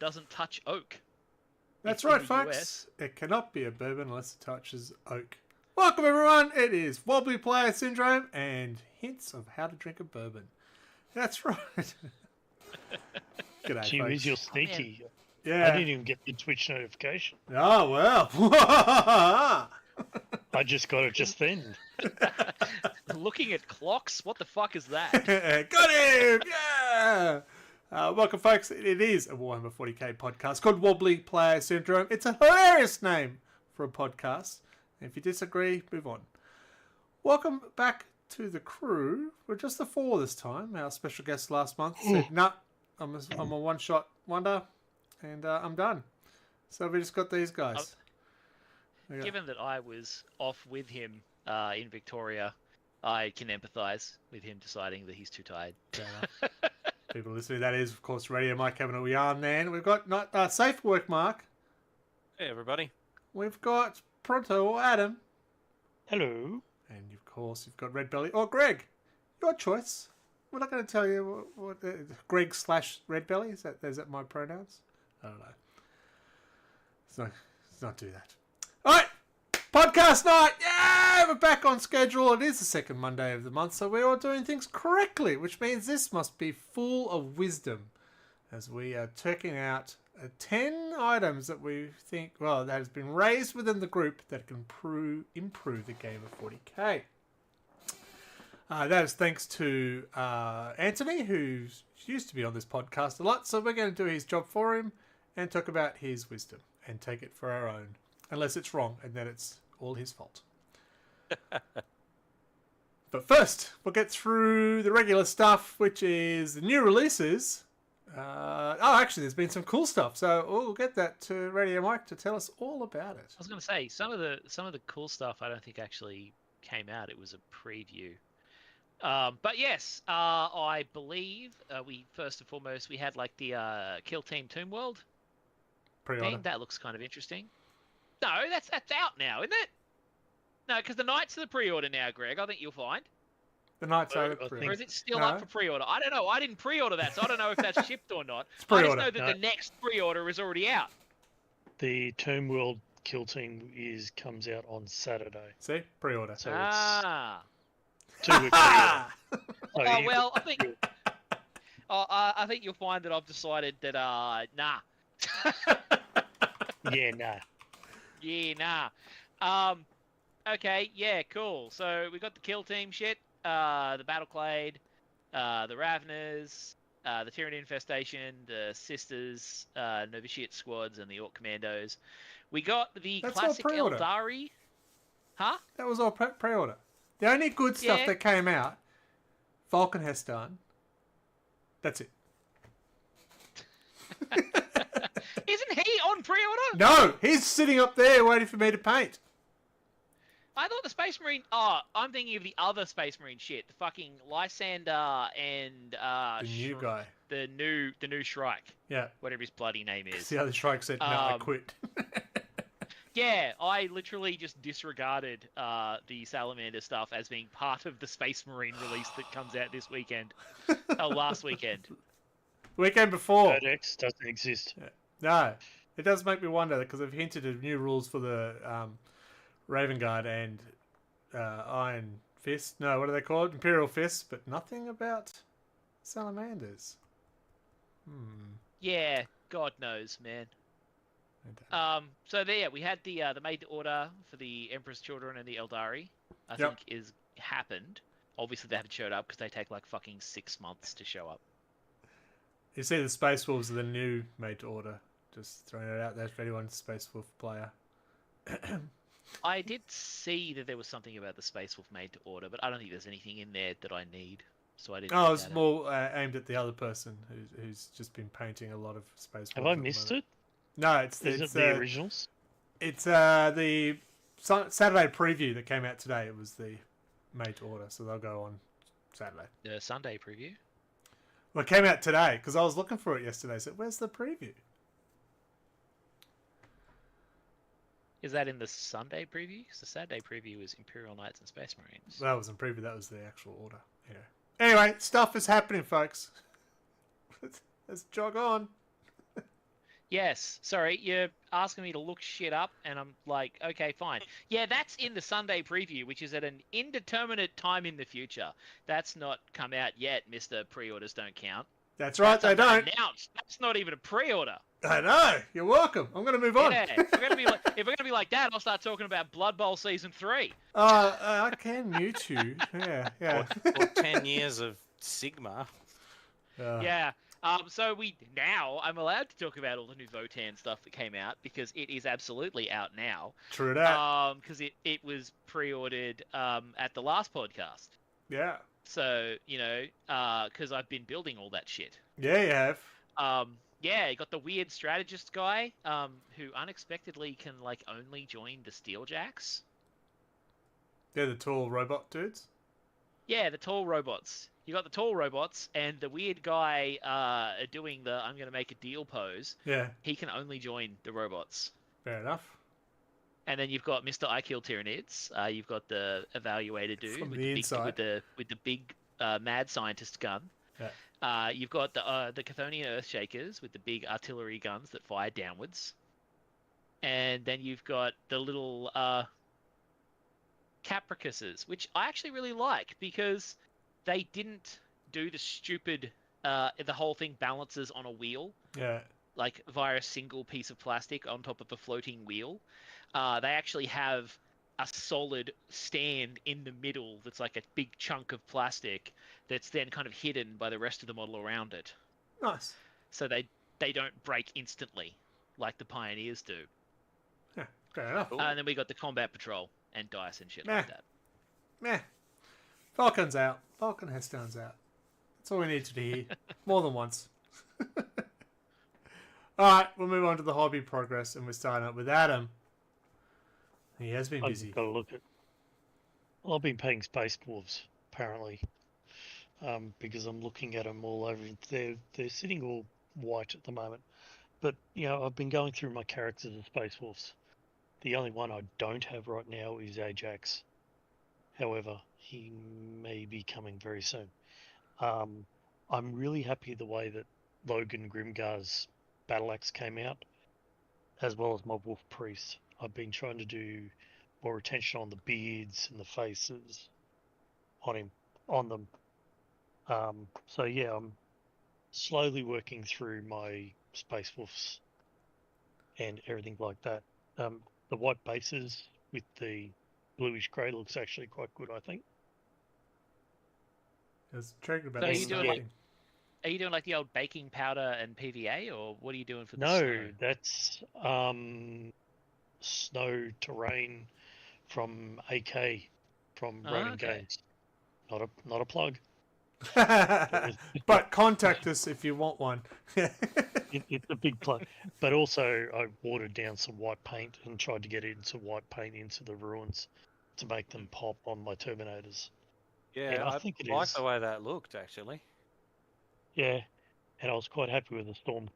doesn't touch oak. That's right, folks. US. It cannot be a bourbon unless it touches oak. Welcome, everyone. It is Wobbly Player Syndrome and hints of how to drink a bourbon. That's right. G'day, Gee, folks. where's your sneaky? Yeah. I didn't even get the Twitch notification. Oh, well. I just got it just then. Looking at clocks? What the fuck is that? Got him! Yeah! Welcome, folks. It is a Warhammer 40k podcast called Wobbly Player Syndrome. It's a hilarious name for a podcast. And if you disagree, move on. Welcome back to the crew. We're just the four this time. Our special guest last month said, nah, I'm a one-shot wonder, and I'm done. So we just got these guys. Given that I was off with him in Victoria, I can empathise with him deciding that he's too tired. People listening, that is, of course, Radio Mike having a yarn man. We've got Safe Work Mark. Hey, everybody. We've got Pronto or Adam. Hello. And, of course, you've got Red Belly or Greg. Your choice. We're not going to tell you what Greg / Red Belly. Is that my pronouns? I don't know. Let's not do that. All right. Podcast night. Yeah, we're back on schedule. It is the second Monday of the month, so we're all doing things correctly, which means this must be full of wisdom as we are checking out 10 items that we think, well, that has been raised within the group that can improve the game of 40k. That is thanks to Anthony, who used to be on this podcast a lot, so we're going to do his job for him and talk about his wisdom and take it for our own, unless it's wrong, and then it's all his fault. But first, we'll get through the regular stuff, which is the new releases. Actually, there's been some cool stuff, so we'll get that to Radio Mike to tell us all about it. I was going to say some of the cool stuff I don't think actually came out. It was a preview. But yes, I believe we first and foremost we had like the Kill Team Tomb World Pre-order. thing. That looks kind of interesting. No, that's out now, isn't it? No, because the Knights are the pre-order now, Greg. I think you'll find. The Knights are Or is it still up for pre-order? I don't know. I didn't pre-order that, so I don't know if that's shipped or not. It's I pre-order. just know that the next pre-order is already out. The Tomb World Kill Team comes out on Saturday. See? Pre-order. So it's 2 weeks pre-order. Oh well, I think you'll find that I've decided that nah. Yeah, nah. Yeah, nah. Okay, yeah, cool. So we got the Kill Team shit, the Battleclade, the Raveners, the Tyranid Infestation, the Sisters, Novitiate Squads, and the Orc Commandos. We got the That's all classic pre-order. Eldari. Huh? That was all pre-order. The only good stuff Yeah. that came out, Vulcan Hestan. That's it. Isn't he on pre-order? No, he's sitting up there waiting for me to paint. I thought the Space Marine. Oh, I'm thinking of the other Space Marine shit. The fucking Lysander and The new guy. The new Shrike. Yeah. Whatever his bloody name is. The other Shrike said, no, I quit. Yeah, I literally just disregarded the Salamander stuff as being part of the Space Marine release that comes out this weekend. Last weekend. Weekend before. Codex doesn't exist. No. It does make me wonder, because they've hinted at new rules for the Raven Guard and Iron Fist. No, what are they called? Imperial Fist, but nothing about Salamanders. Yeah, God knows, man. So there, we had the made to order for the Emperor's Children and the Eldari. I think is happened. Obviously, they haven't showed up because they take like fucking 6 months to show up. You see, the Space Wolves are the new made to order. Just throwing it out there for anyone Space Wolf player. I did see that there was something about the Space Wolf made to order, but I don't think there's anything in there that I need. So I didn't. Oh, it's more aimed at the other person who's just been painting a lot of Space Wolves. Have I missed it? No, it's the originals. It's the Saturday preview that came out today. It was the made to order, so they'll go on Saturday. The Sunday preview. Well, it came out today because I was looking for it yesterday. So where's the preview? Is that in the Sunday preview? Because the Saturday preview is Imperial Knights and Space Marines. That wasn't preview. That was the actual order. Yeah. Anyway, stuff is happening, folks. Let's jog on. Yes. Sorry, you're asking me to look shit up, and I'm like, okay, fine. Yeah, that's in the Sunday preview, which is at an indeterminate time in the future. That's not come out yet, Mr. Pre-orders don't count. That's right, they don't. Announced. That's not even a pre-order. I know. You're welcome. I'm going to move on. Yeah, if we're gonna be like that, I'll start talking about Blood Bowl Season 3. I can mute you. Yeah. Or 10 years of Sigma. Yeah. So I'm allowed to talk about all the new Votan stuff that came out because it is absolutely out now. True that. Because it was pre-ordered at the last podcast. Yeah. So because I've been building all that shit. Yeah, you have. Yeah, you got the weird strategist guy who unexpectedly can only join the Steeljacks. They're the tall robot dudes. Yeah, the tall robots. You got the tall robots and the weird guy doing the I'm going to make a deal pose. Yeah. He can only join the robots. Fair enough. And then you've got Mr. I Kill Tyranids. You've got the evaluator dude From with the the inside. with the big mad scientist gun. Yeah. You've got the Chthonian Earthshakers with the big artillery guns that fire downwards. And then you've got the little Capricuses, which I actually really like because they didn't do the stupid the whole thing balances on a wheel. Yeah. Like via a single piece of plastic on top of a floating wheel. They actually have a solid stand in the middle that's like a big chunk of plastic that's then kind of hidden by the rest of the model around it. Nice. So they don't break instantly like the Pioneers do. Yeah, fair enough. And then we got the Combat Patrol and Dice and shit like that. Meh. Falcon's out. Falcon Headstone's out. That's all we needed to hear. More than once. Alright, we'll move on to the hobby progress and we're starting up with Adam. He has been busy. I've got to look at. Well, I've been playing Space Wolves apparently, because I'm looking at them all over. They're sitting all white at the moment, but I've been going through my characters of Space Wolves. The only one I don't have right now is Ajax. However, he may be coming very soon. I'm really happy the way that Logan Grimgar's Battle Axe came out, as well as my Wolf Priest. I've been trying to do more attention on the beards and the faces on them. So yeah, I'm slowly working through my Space Wolves and everything like that. The white bases with the bluish grey looks actually quite good, I think. It's triggered about So this you doing starting. Are you doing like the old baking powder and PVA, or what are you doing for the No, snow? that's snow terrain from AK from Ronin okay. Games. Not a plug. But contact us if you want one. It's a big plug. But also, I watered down some white paint and tried to get into white paint into the ruins to make them pop on my Terminators. Yeah, I think it like is. the way that looked, actually. Yeah, and I was quite happy with the Storm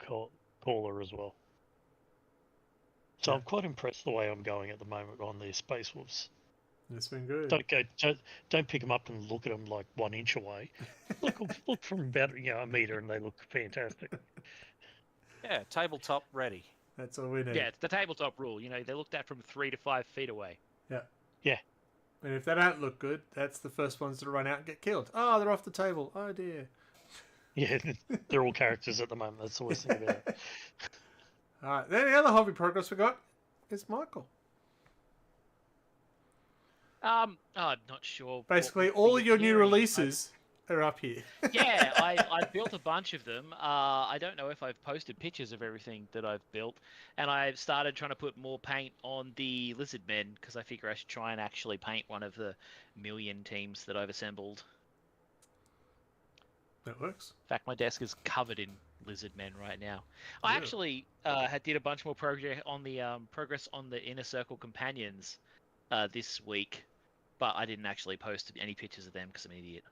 Caller as well. So Yeah. I'm quite impressed the way I'm going at the moment on the Space Wolves. It's been good. Don't pick them up and look at them like 1 inch away. look from about a meter and they look fantastic. Yeah, tabletop ready. That's all we need. Yeah, it's the tabletop rule. They looked at from 3 to 5 feet away. Yeah. Yeah. And if they don't look good, that's the first ones to run out and get killed. Oh, they're off the table. Oh, dear. Yeah, they're all characters at the moment. That's the worst thing about it. All right. Then the other hobby progress we got is Michael. I'm not sure. Basically, what all we're of your new hearing. releases are up here. Yeah, I built a bunch of them. I don't know if I've posted pictures of everything that I've built, and I've started trying to put more paint on the lizard men because I figure I should try and actually paint one of the million teams that I've assembled. That works. In fact, my desk is covered in lizard men right now. I Yeah. actually did a bunch more progress on the Inner Circle companions this week, but I didn't actually post any pictures of them because I'm an idiot.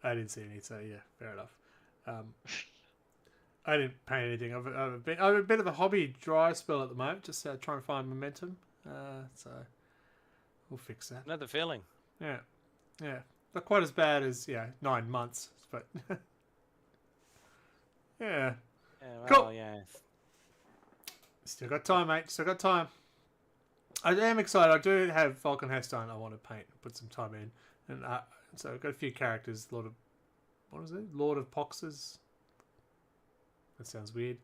I didn't see any, so yeah, fair enough. I didn't paint anything. I'm a bit of a hobby dry spell at the moment, just trying to find momentum. So we'll fix that. Know the feeling. Yeah. Not quite as bad as 9 months, but yeah. Yeah, Cool. well, yeah. Still got time, mate. Still got time. I am excited. I do have Falcon Hestone I want to paint. Put some time in. And so I've got a few characters. What is it? Lord of Poxes. That sounds weird.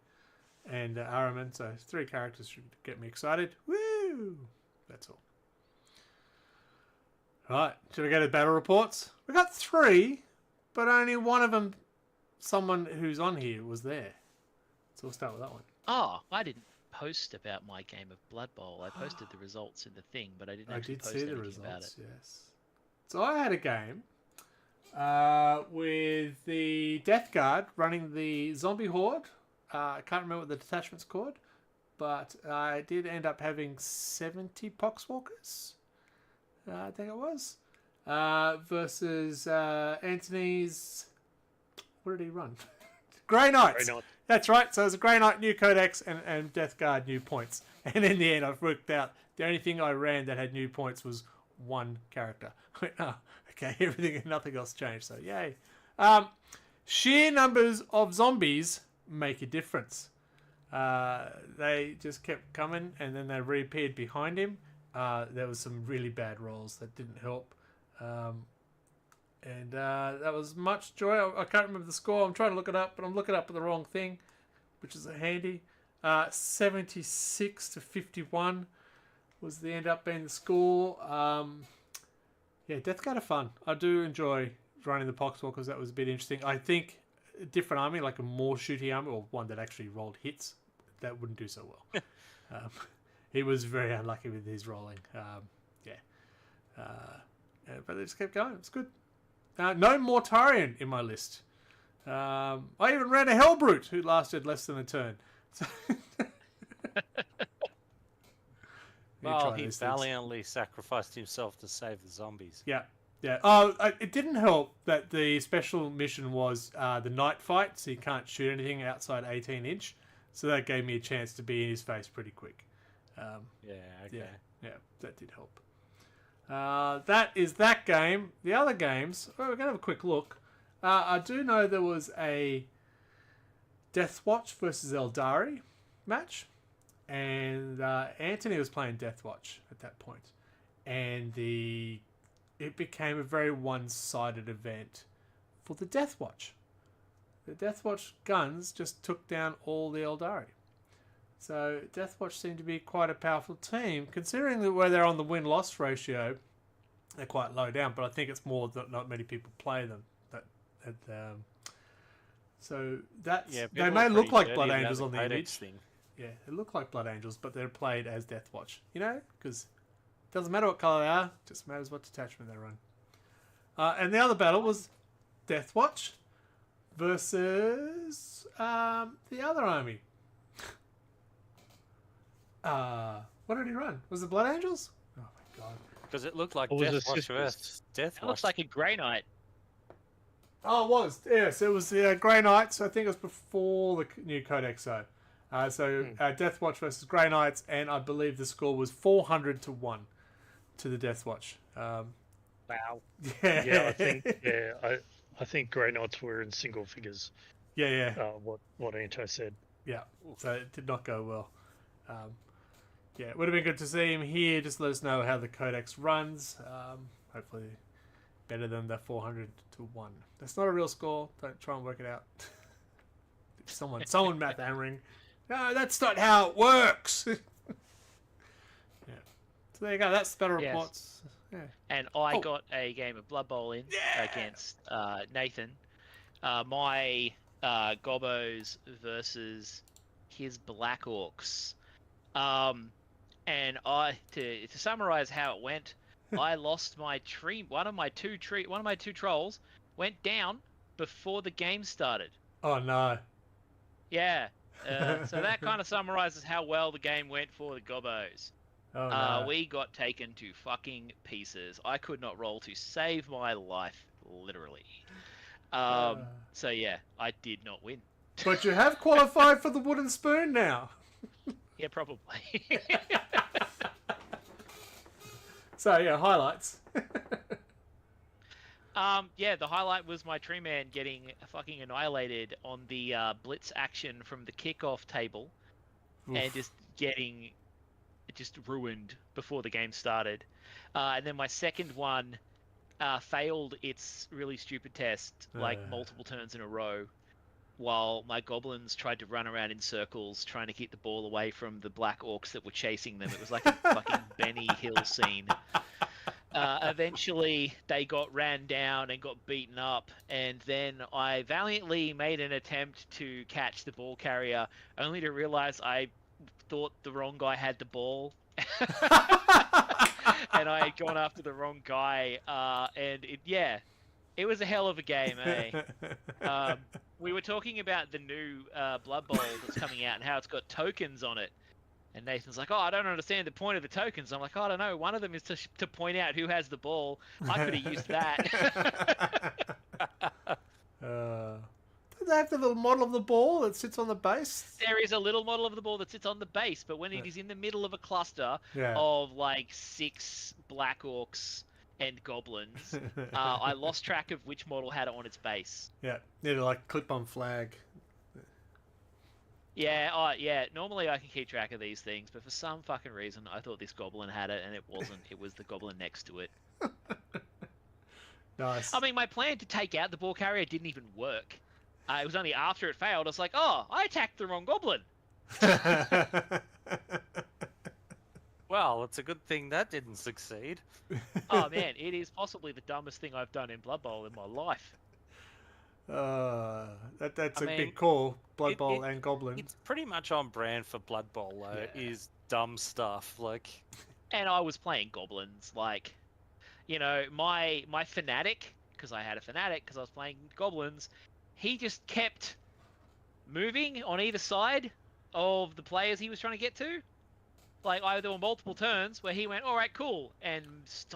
And Araman. So 3 characters should get me excited. Woo! That's all. Right. Should we go to battle reports? We got 3, but only one of them, someone who's on here, was there. So we'll start with that one. Oh, I didn't post about my game of Blood Bowl. I posted the results in the thing, but I didn't actually post anything about it. Yes. So I had a game with the Death Guard running the Zombie Horde. I can't remember what the detachment's called, but I did end up having 70 Poxwalkers. I think it was. Versus Anthony's... What did he run? Grey Knights. Grey Knight. That's right. So it was a Grey Knight, new Codex, and Death Guard, new points. And in the end, I've worked out the only thing I ran that had new points was 1 character. I went, oh, okay, everything and nothing else changed. So yay. Sheer numbers of zombies make a difference. They just kept coming, and then they reappeared behind him. There was some really bad rolls that didn't help. And that was much joy. I can't remember the score. I'm trying to look it up, but I'm looking up at the wrong thing, which is handy. 76 to 51 was the end up being the score. Yeah, Death Guard are fun. I do enjoy running the Poxwalkers. That was a bit interesting. I think a different army, like a more shooty army, or one that actually rolled hits, that wouldn't do so well. He was very unlucky with his rolling. But they just kept going. It's good. No Mortarian in my list. I even ran a Hellbrute who lasted less than a turn. Well, he valiantly sacrificed himself to save the zombies. Yeah. Oh, it didn't help that the special mission was the night fight, so you can't shoot anything outside 18 inch. So that gave me a chance to be in his face pretty quick. Okay. Yeah, that did help. That is that game. The other games, we're going to have a quick look. I do know there was a Deathwatch versus Eldari match. And Anthony was playing Deathwatch at that point. And it became a very one-sided event for the Deathwatch. The Deathwatch guns just took down all the Eldari. So Deathwatch seemed to be quite a powerful team, considering that where they're on the win-loss ratio, they're quite low down. But I think it's more that not many people play them. So that's they may look like Blood Angels on the image. Thing. Yeah, they look like Blood Angels, but they're played as Deathwatch. You know, because it doesn't matter what colour they are, it just matters what detachment they run. And the other battle was Deathwatch versus the other army. What did he run? Was it Blood Angels? Oh my god! Because it looked like Or was it Deathwatch Sisters? versus Deathwatch. It looks like a Grey Knight. Oh, it was. Yes, it was the Grey Knights. I think it was before the new Codex. Deathwatch versus Grey Knights, and I believe the score was 400 to 1 to the Deathwatch. Wow. Yeah, I think Grey Knights were in single figures. Yeah. What Anto said. Yeah. So it did not go well. It would have been good to see him here. Just let us know how the Codex runs. Hopefully better than the 400 to 1. That's not a real score. Don't try and work it out. Someone math hammering. No, that's not how it works. Yeah. So there you go. That's the battle reports. Yeah. And I got a game of Blood Bowl in against Nathan. My Gobos versus his Black Orcs. And to summarize how it went, I lost my tree. One of my two trolls went down before the game started. Oh no. Yeah. So that kind of summarizes how well the game went for the Gobos. Oh no. We got taken to fucking pieces. I could not roll to save my life, literally. So yeah, I did not win. But you have qualified for the wooden spoon now. Yeah, probably. So yeah, highlights. The highlight was my tree man getting fucking annihilated on the blitz action from the kickoff table. Oof. And just getting just ruined before the game started. And then my second one failed its really stupid test like multiple turns in a row, while my goblins tried to run around in circles trying to keep the ball away from the black orcs that were chasing them. It was like a fucking Benny Hill scene. Eventually, they got ran down and got beaten up, and then I valiantly made an attempt to catch the ball carrier, only to realize I thought the wrong guy had the ball. And I had gone after the wrong guy, and it was a hell of a game, eh? We were talking about the new Blood Bowl that's coming out and how it's got tokens on it. And Nathan's like, oh, I don't understand the point of the tokens. I'm like, oh, I don't know. One of them is to point out who has the ball. I could have used that. Do they have the little model of the ball that sits on the base? There is a little model of the ball that sits on the base, but when it is in the middle of a cluster of like 6 black orcs and goblins, I lost track of which model had it on its base. Yeah, like clip-on flag. Yeah, normally I can keep track of these things, but for some fucking reason I thought this goblin had it, and it wasn't. It was the goblin next to it. Nice. I mean, my plan to take out the ball carrier didn't even work. It was only after it failed, I was like, oh, I attacked the wrong goblin. Well, it's a good thing that didn't succeed. Oh man, it is possibly the dumbest thing I've done in Blood Bowl in my life. That's a big call. Blood Bowl and Goblin. It's pretty much on brand for Blood Bowl, though. Is dumb stuff like. And I was playing goblins, like, you know, my fanatic, because I had a fanatic, because I was playing goblins. He just kept moving on either side of the players he was trying to get to. Like, there were multiple turns where he went, all right, cool, and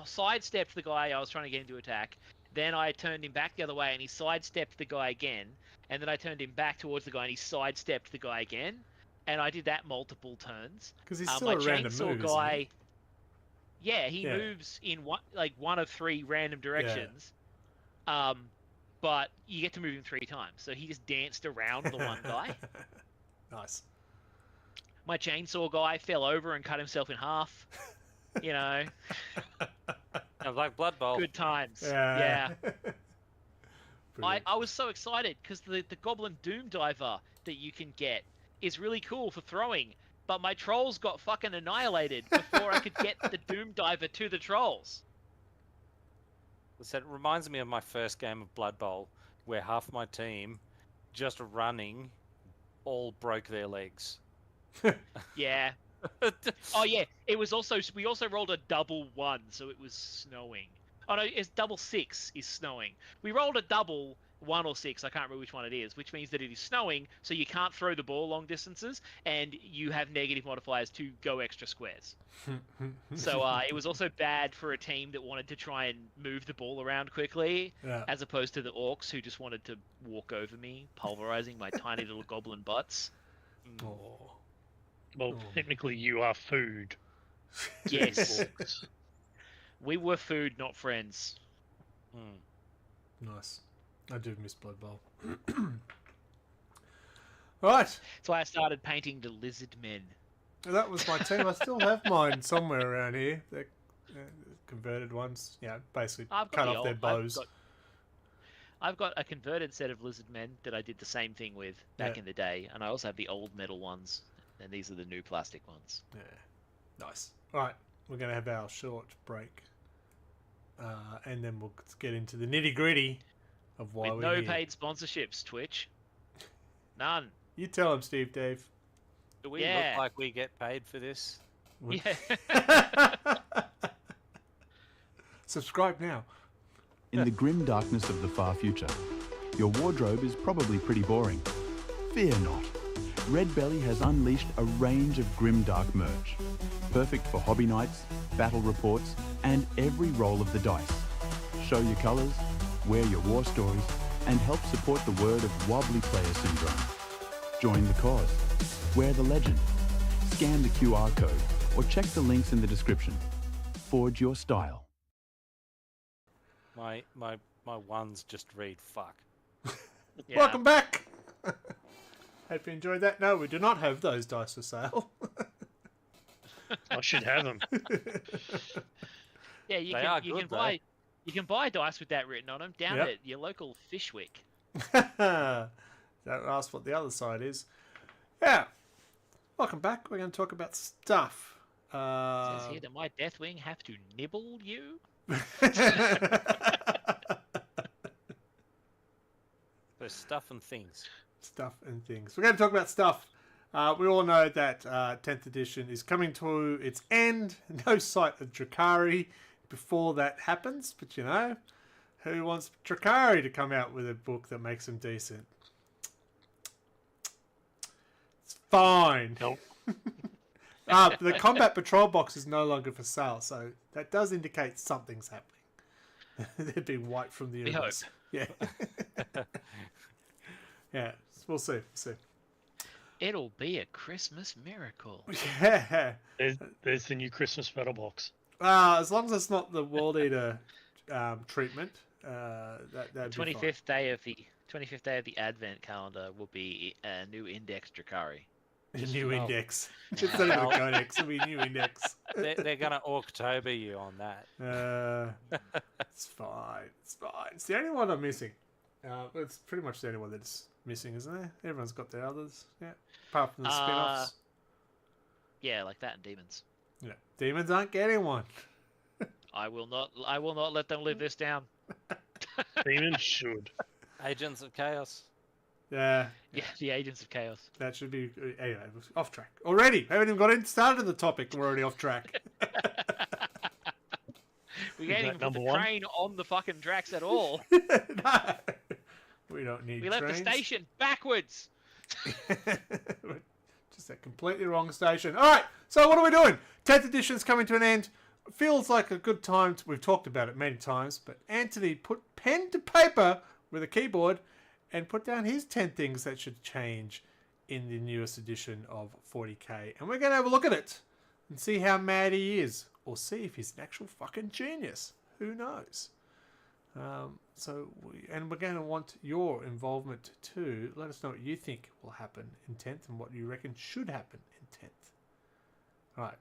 sidestepped the guy I was trying to get him to attack. Then I turned him back the other way, and he sidestepped the guy again. And then I turned him back towards the guy, and he sidestepped the guy again. And I did that multiple turns. Because he's still a random move, guy, he moves in one of 3 random directions. Yeah. But you get to move him 3 times. So he just danced around the one guy. Nice. My chainsaw guy fell over and cut himself in half. You know. Like Blood Bowl. Good times. Yeah. I was so excited because the Goblin Doom Diver that you can get is really cool for throwing. But my trolls got fucking annihilated before I could get the Doom Diver to the trolls. It reminds me of my first game of Blood Bowl, where half my team, just running, all broke their legs. Yeah. Oh yeah, it was also, we also rolled a double 1, so it was snowing. Oh no, it's double 6 is snowing. We rolled a double 1 or 6, I can't remember which one it is, which means that it is snowing, so you can't throw the ball long distances, and you have negative modifiers to go extra squares. So it was also bad for a team that wanted to try and move the ball around quickly, as opposed to the orcs who just wanted to walk over me, pulverizing my tiny little goblin butts. Oh. Well, technically you are food. Yes. We were food, not friends. Nice. I do miss Blood Bowl. Right. That's why I started painting the lizard men. That was my team. I still have mine somewhere around here. They're converted ones. Yeah, basically cut off their bows. I've got a converted set of lizard men that I did the same thing with back in the day, and I also have the old metal ones, and these are the new plastic ones. Yeah, nice. All right, we're going to have our short break, and then we'll get into the nitty gritty of why with we're no here. paid sponsorships, Twitch. None. You tell them, Steve, Dave. Do we look like we get paid for this? Yeah. Subscribe now. In the grim darkness of the far future, your wardrobe is probably pretty boring. Fear not. Red Belly has unleashed a range of grimdark merch, perfect for hobby nights, battle reports, and every roll of the dice. Show your colours, wear your war stories, and help support the word of Wobbly Player Syndrome. Join the cause. Wear the legend. Scan the QR code or check the links in the description. Forge your style. My ones just read fuck. Yeah. Welcome back. Hope you enjoyed that. No, we do not have those dice for sale. I should have them. Yeah, you They can are you good, can though. buy dice with that written on them down Yep. at your local Fishwick. Don't ask what the other side is. Yeah. Welcome back. We're going to talk about stuff. It says here that my Deathwing have to nibble you. So stuff and things. Stuff and things. We're going to talk about stuff. We all know that 10th edition is coming to its end. No sight of Drakari before that happens. But you know, who wants Drakari to come out with a book that makes him decent? It's fine. Nope. The combat patrol box is no longer for sale, so that does indicate something's happening. They're being wiped from the We hope. universe. Yeah. Yeah. We'll see. It'll be a Christmas miracle. Yeah. There's the new Christmas battle box. As long as it's not the World Eater treatment, that'd be fine. 25th day of the Advent calendar will be a new index Drakari. A new Oh. index. It's not even a codex, it'll be a new index. They're going to October you on that. It's fine. It's the only one I'm missing. It's pretty much the only one that's missing, isn't there? Everyone's got their others. Yeah. Apart from the spin-offs. Yeah, like that and demons. Yeah. Demons aren't getting one. I will not let them live this down. Demons should. Agents of Chaos. Yeah. Yeah, the agents of chaos. That should be... Anyway, off track. Already! I haven't even got started the topic. We're already off track. We can't even put number the one? train on the fucking tracks at all. No. We don't need We left trains. the station backwards. Just a completely wrong station. All right, so what are we doing? 10th edition's coming to an end. Feels like a good time. We've talked about it many times, but Anthony put pen to paper with a keyboard and put down his 10 things that should change in the newest edition of 40k. And we're going to have a look at it and see how mad he is, or see if he's an actual fucking genius. Who knows? We're going to want your involvement too. Let us know what you think will happen in 10th and what you reckon should happen in 10th. All right.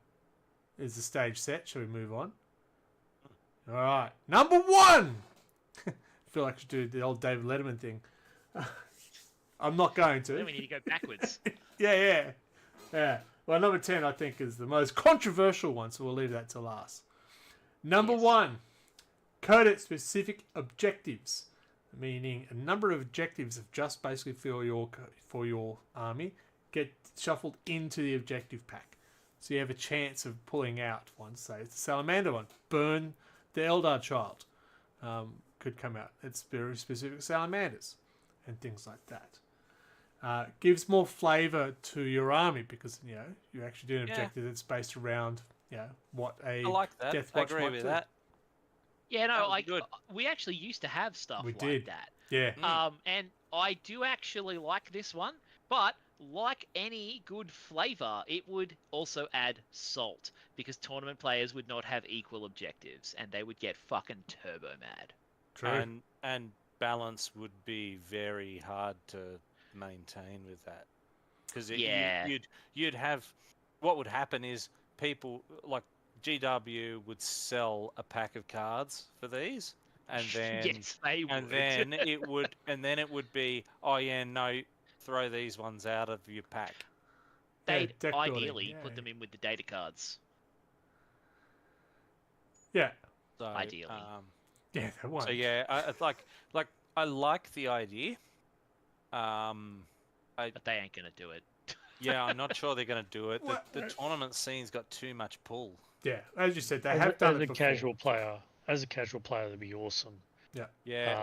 Is the stage set? Shall we move on? All right. Number 1! I feel like I should do the old David Letterman thing. I'm not going to. Then we need to go backwards. Yeah. Well, number 10, I think, is the most controversial one, so we'll leave that to last. Number 1, Codex-specific objectives, meaning a number of objectives of just basically for your army get shuffled into the objective pack. So you have a chance of pulling out one. Say it's the Salamander one. Burn the Eldar Child could come out. It's very specific Salamanders and things like that. Gives more flavour to your army because you actually do an objective that's based around what a I like that. Death I Watch agree might with do. that. Yeah, That no, would be like good. we actually used to have stuff We like did. that. Yeah. And I do actually like this one, but like any good flavor, it would also add salt because tournament players would not have equal objectives and they would get fucking turbo mad. True. And balance would be very hard to maintain with that. Because you'd have... What would happen is people... Like, GW would sell a pack of cards for these, and then... Yes, they would. And then it would be, oh yeah, no, throw these ones out of your pack. They'd deck building, ideally yeah. put them in with the data cards. Yeah. So, Ideally. Yeah, that one. So yeah, I like the idea. But they ain't gonna do it. Yeah, I'm not sure they're going to do it. What? The tournament scene's got too much pull. Yeah, as you said, they As have a, done as it a before. casual player. As a casual player, that'd be awesome. Yeah,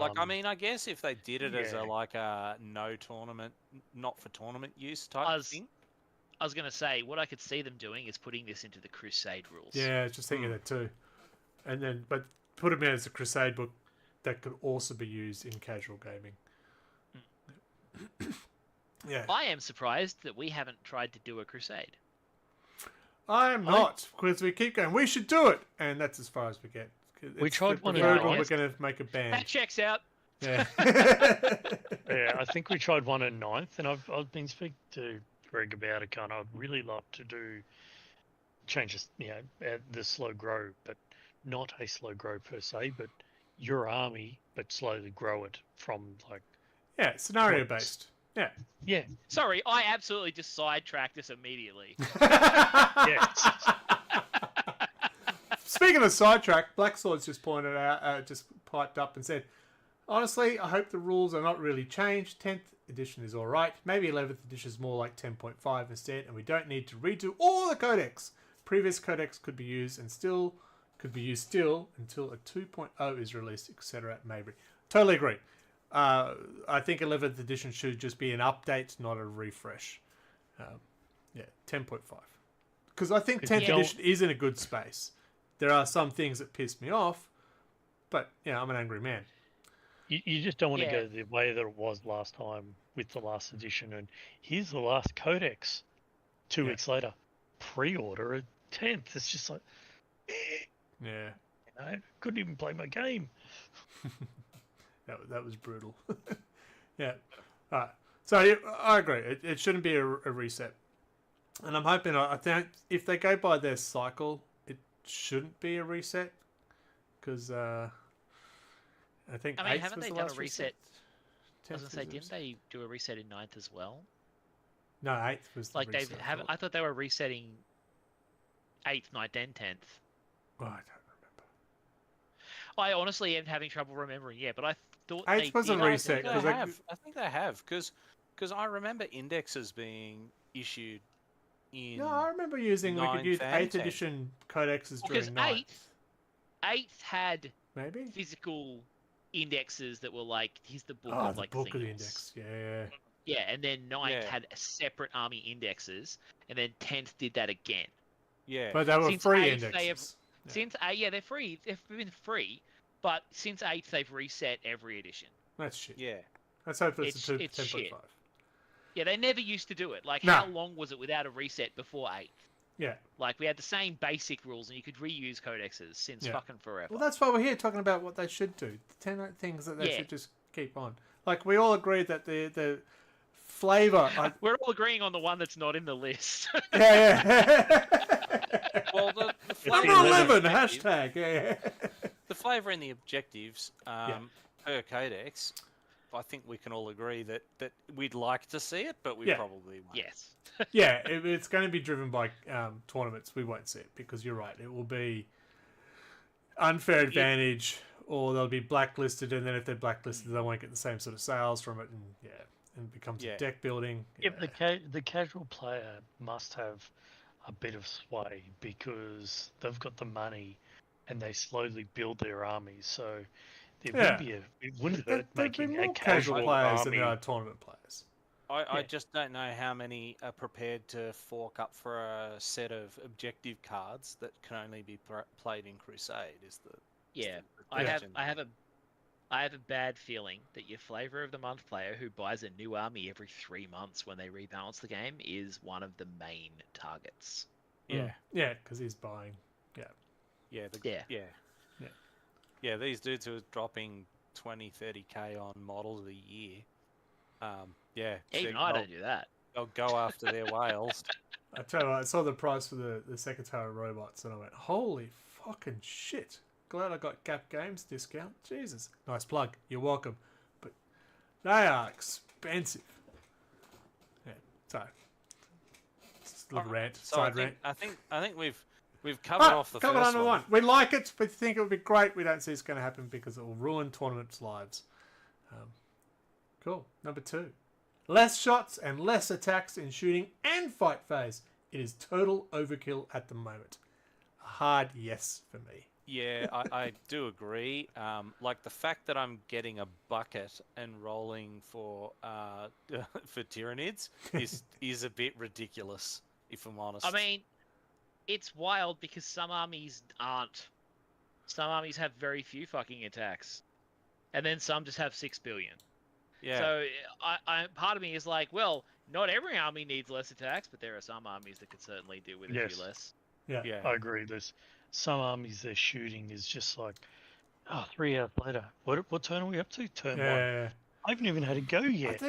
I Um, mean, I guess if they did it as yeah. a no tournament, not for tournament use type Us- thing. I was gonna say what I could see them doing is putting this into the Crusade rules. Yeah, I was just thinking that too. And then, but put them in as a Crusade book that could also be used in casual gaming. Yeah, I am surprised that we haven't tried to do a Crusade. I am not, because we keep going. We should do it, and that's as far as we get. We tried one in We're August. going to make a That band. checks out. Yeah. Yeah, I think we tried one at 9th, and I've been speaking to Greg about it. I'd really like to do changes, the slow grow, but not a slow grow per se, but your army, but slowly grow it from like. Yeah, scenario based. Yeah. Yeah. Sorry, I absolutely just sidetracked this immediately. Yeah. Speaking of sidetrack, Black Swords just pointed out, just piped up and said, honestly, I hope the rules are not really changed. 10th edition is alright. Maybe 11th edition is more like 10.5 instead, and we don't need to redo all the codex. Previous codex could be used until a 2.0 is released, etc. Maybe. Totally agree. I think 11th edition should just be an update, not a refresh. 10.5. Because I think 10th edition is in a good space. There are some things that piss me off, but I'm an angry man. You just don't want to go the way that it was last time with the last edition. And here's the last codex. 2 weeks later, pre-order a 10th. It's just like, yeah, couldn't even play my game. that was brutal. Yeah. All right. So I agree. It shouldn't be a reset. And I'm hoping. I think if they go by their cycle, it shouldn't be a reset. Because I think. I mean, haven't they done a reset? Reset. I was gonna say, didn't they do a reset in 9th as well? No, 8th was the like reset. I thought they were resetting 8th, 9th, and 10th. Oh, I don't remember. I honestly am having trouble remembering. Yeah, but I thought 8th was a reset. I think they have because I remember indexes being issued in. No, I remember using. We could use 8th edition codexes during 9th. 8th had maybe physical indexes that were like, here's the book of the like book of the singles. index. Yeah, and then 9th had separate army indexes, and then 10th did that again. Yeah, but they were since free 8th, indexes. Since they're free. They've been free, but since 8th they've reset every edition. That's shit. Yeah, let's hope it's 10.5. shit. Yeah, they never used to do it. Like, No. how long was it without a reset before 8th? Yeah. Like, we had the same basic rules, and you could reuse codexes since fucking forever. Well, that's why we're here talking about what they should do. The 10 things that they should just keep on. Like, we all agreed that the flavour... We're all agreeing on the one that's not in the list. Yeah. Well, the Number 11, hashtag. Yeah. The flavour and the objectives per codex, I think we can all agree that we'd like to see it, but we probably won't. Yes. Yeah, it's going to be driven by tournaments. We won't see it because you're right. It will be unfair advantage, or they'll be blacklisted, and then if they're blacklisted, they won't get the same sort of sales from it, and it becomes a deck building. Yeah, the casual player must have a bit of sway because they've got the money, and they slowly build their armies. So there would be it wouldn't hurt making a casual players army. than there are tournament players. I just don't know how many are prepared to fork up for a set of objective cards that can only be played in Crusade. I have a bad feeling that your flavor of the month player who buys a new army every 3 months when they rebalance the game is one of the main targets. Yeah, because he's buying. Yeah, these dudes who are dropping 20-30k on models a year. Even I don't do that. They'll go after their whales. I tell you what, I saw the price for the Secretary robots, and I went, holy fucking shit. Glad I got Gap Games discount. Jesus. Nice plug. You're welcome. But they are expensive. Yeah, so. Just a little rant. Side rant. I think we've covered off the first one. We like it. We think it would be great. We don't see it's going to happen because it will ruin tournaments' lives. Cool. Number 2. Less shots and less attacks in shooting and fight phase. It is total overkill at the moment. A hard yes for me. Yeah, I do agree. Like the fact that I'm getting a bucket and rolling for Tyranids is a bit ridiculous, if I'm honest. I mean, it's wild because some armies aren't. Some armies have very few fucking attacks, and then some just have 6 billion. Yeah. So part of me is like, well, not every army needs less attacks, but there are some armies that could certainly do with a few less. Yeah, I agree. There's some armies their shooting is just like, 3 hours later. What turn are we up to? Turn 1. I haven't even had a go yet.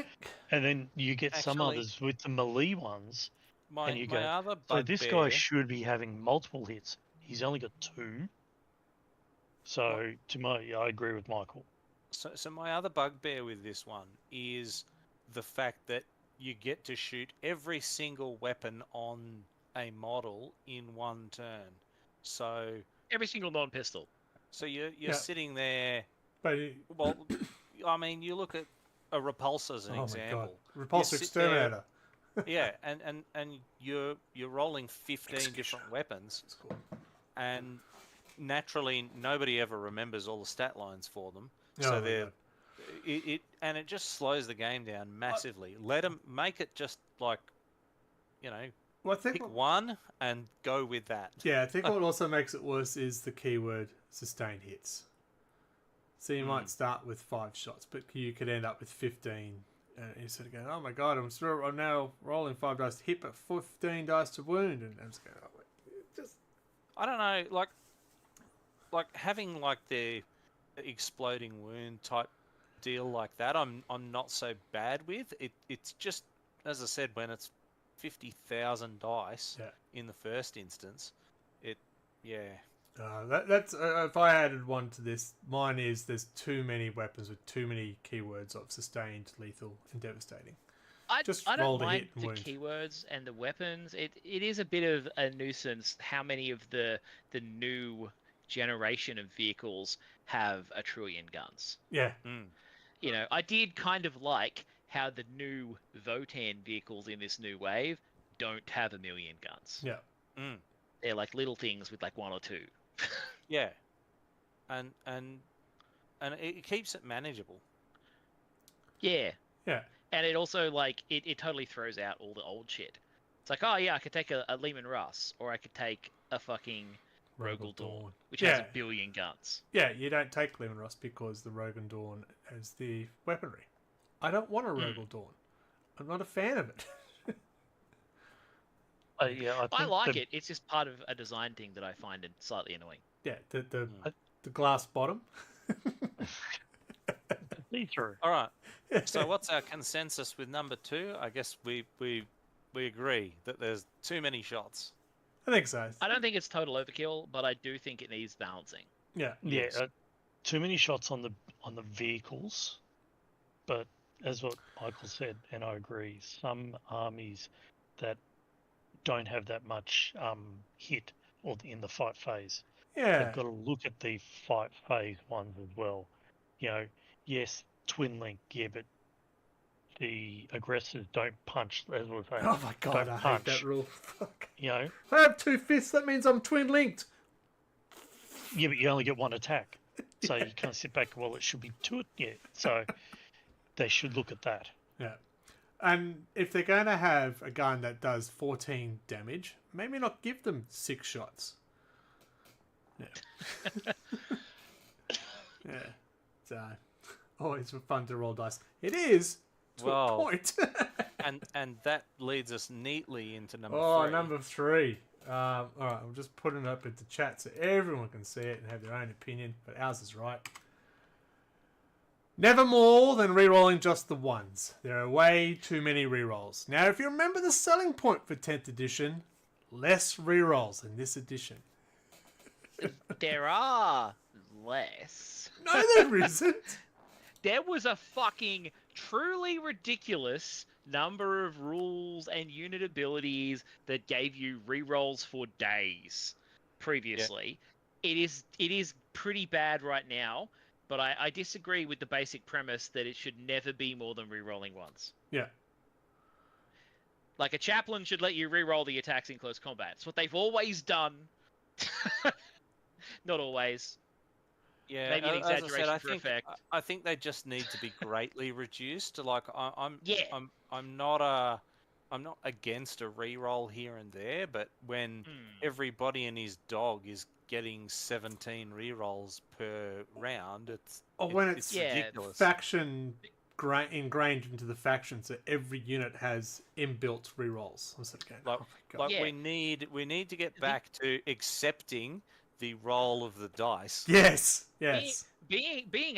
And then you get some others with the melee ones My, And you my go, other so this guy bugbear- should be having multiple hits. He's only got 2. So I agree with Michael. So my other bugbear with this one is the fact that you get to shoot every single weapon on a model in one turn. So Every single non-pistol. you're Yeah. sitting there. But Well, I mean, you look at a repulsor as an oh my example. god, repulsor sit there- exterminator. Yeah, and you're rolling 15 different weapons, It's cool. and naturally nobody ever remembers all the stat lines for them. Oh So my they're God. it just slows the game down massively. Let them make it just like, Well, I think pick one and go with that. yeah, I think what also makes it worse is the keyword sustained hits. So you might start with 5 shots, but you could end up with 15. And you sort of go, oh my god, I'm now rolling 5 dice to hit, but 15 dice to wound, and I'm just going, oh, just I don't know, like having like the exploding wound type deal like that. I'm not so bad with it. It's just, as I said, when it's 50,000 dice in the first instance, that's if I added one to this, mine is there's too many weapons with too many keywords of sustained, lethal, and devastating. I roll don't the mind hit and the wound. keywords and the weapons. It is a bit of a nuisance how many of the new generation of vehicles have a trillion guns. Yeah. I did kind of like how the new Votan vehicles in this new wave don't have a million guns. Yeah. They're like little things with like 1 or 2. Yeah, and it keeps it manageable. Yeah. Yeah. And it also, like, it totally throws out all the old shit. It's like, oh, yeah, I could take a Lehman Russ, or I could take a fucking Rogel Dawn, which has a billion guns. Yeah, you don't take Lehman Ross because the Rogan Dawn has the weaponry. I don't want a Rogel Dawn. I'm not a fan of it. I like it. It's just part of a design thing that I find it slightly annoying. Yeah, the glass bottom. See-through. All right. So what's our consensus with number 2? I guess we agree that there's too many shots. I think so. I don't think it's total overkill, but I do think it needs balancing. Yeah. Yeah, too many shots on the vehicles, but as what Michael said, and I agree, some armies that don't have that much hit or in the fight phase. Yeah. They've got to look at the fight phase ones as well. Yes, twin link, but the aggressors don't punch, as we were saying. Oh my god, I hate that rule. Fuck. I have 2 fists, that means I'm twin linked. Yeah, but you only get 1 attack. So you can't sit back, well, it should be 2. Yeah, so they should look at that. Yeah. And if they're going to have a gun that does 14 damage, maybe not give them 6 shots. Yeah. Yeah. So, always fun to roll dice. It is, to a point. and that leads us neatly into number 3. Oh, number 3. All right, I'm just putting it up into chat so everyone can see it and have their own opinion, but ours is right. Never more than re-rolling just the ones. There are way too many re-rolls. Now, if you remember the selling point for 10th edition, less re-rolls in this edition. There are less. No, there isn't. There was a fucking truly ridiculous number of rules and unit abilities that gave you rerolls for days previously. Yeah. It is pretty bad right now, but I disagree with the basic premise that it should never be more than rerolling once. Yeah. Like, a chaplain should let you reroll the attacks in close combat. It's what they've always done. Not always. Yeah, maybe an exaggeration I for effect. I think they just need to be greatly reduced. Like I'm not against a reroll here and there, but when everybody and his dog is getting 17 rerolls per round, it's ridiculous. Faction ingrained into the faction, so every unit has inbuilt rerolls. We need to get back to accepting the roll of the dice. Yes. Being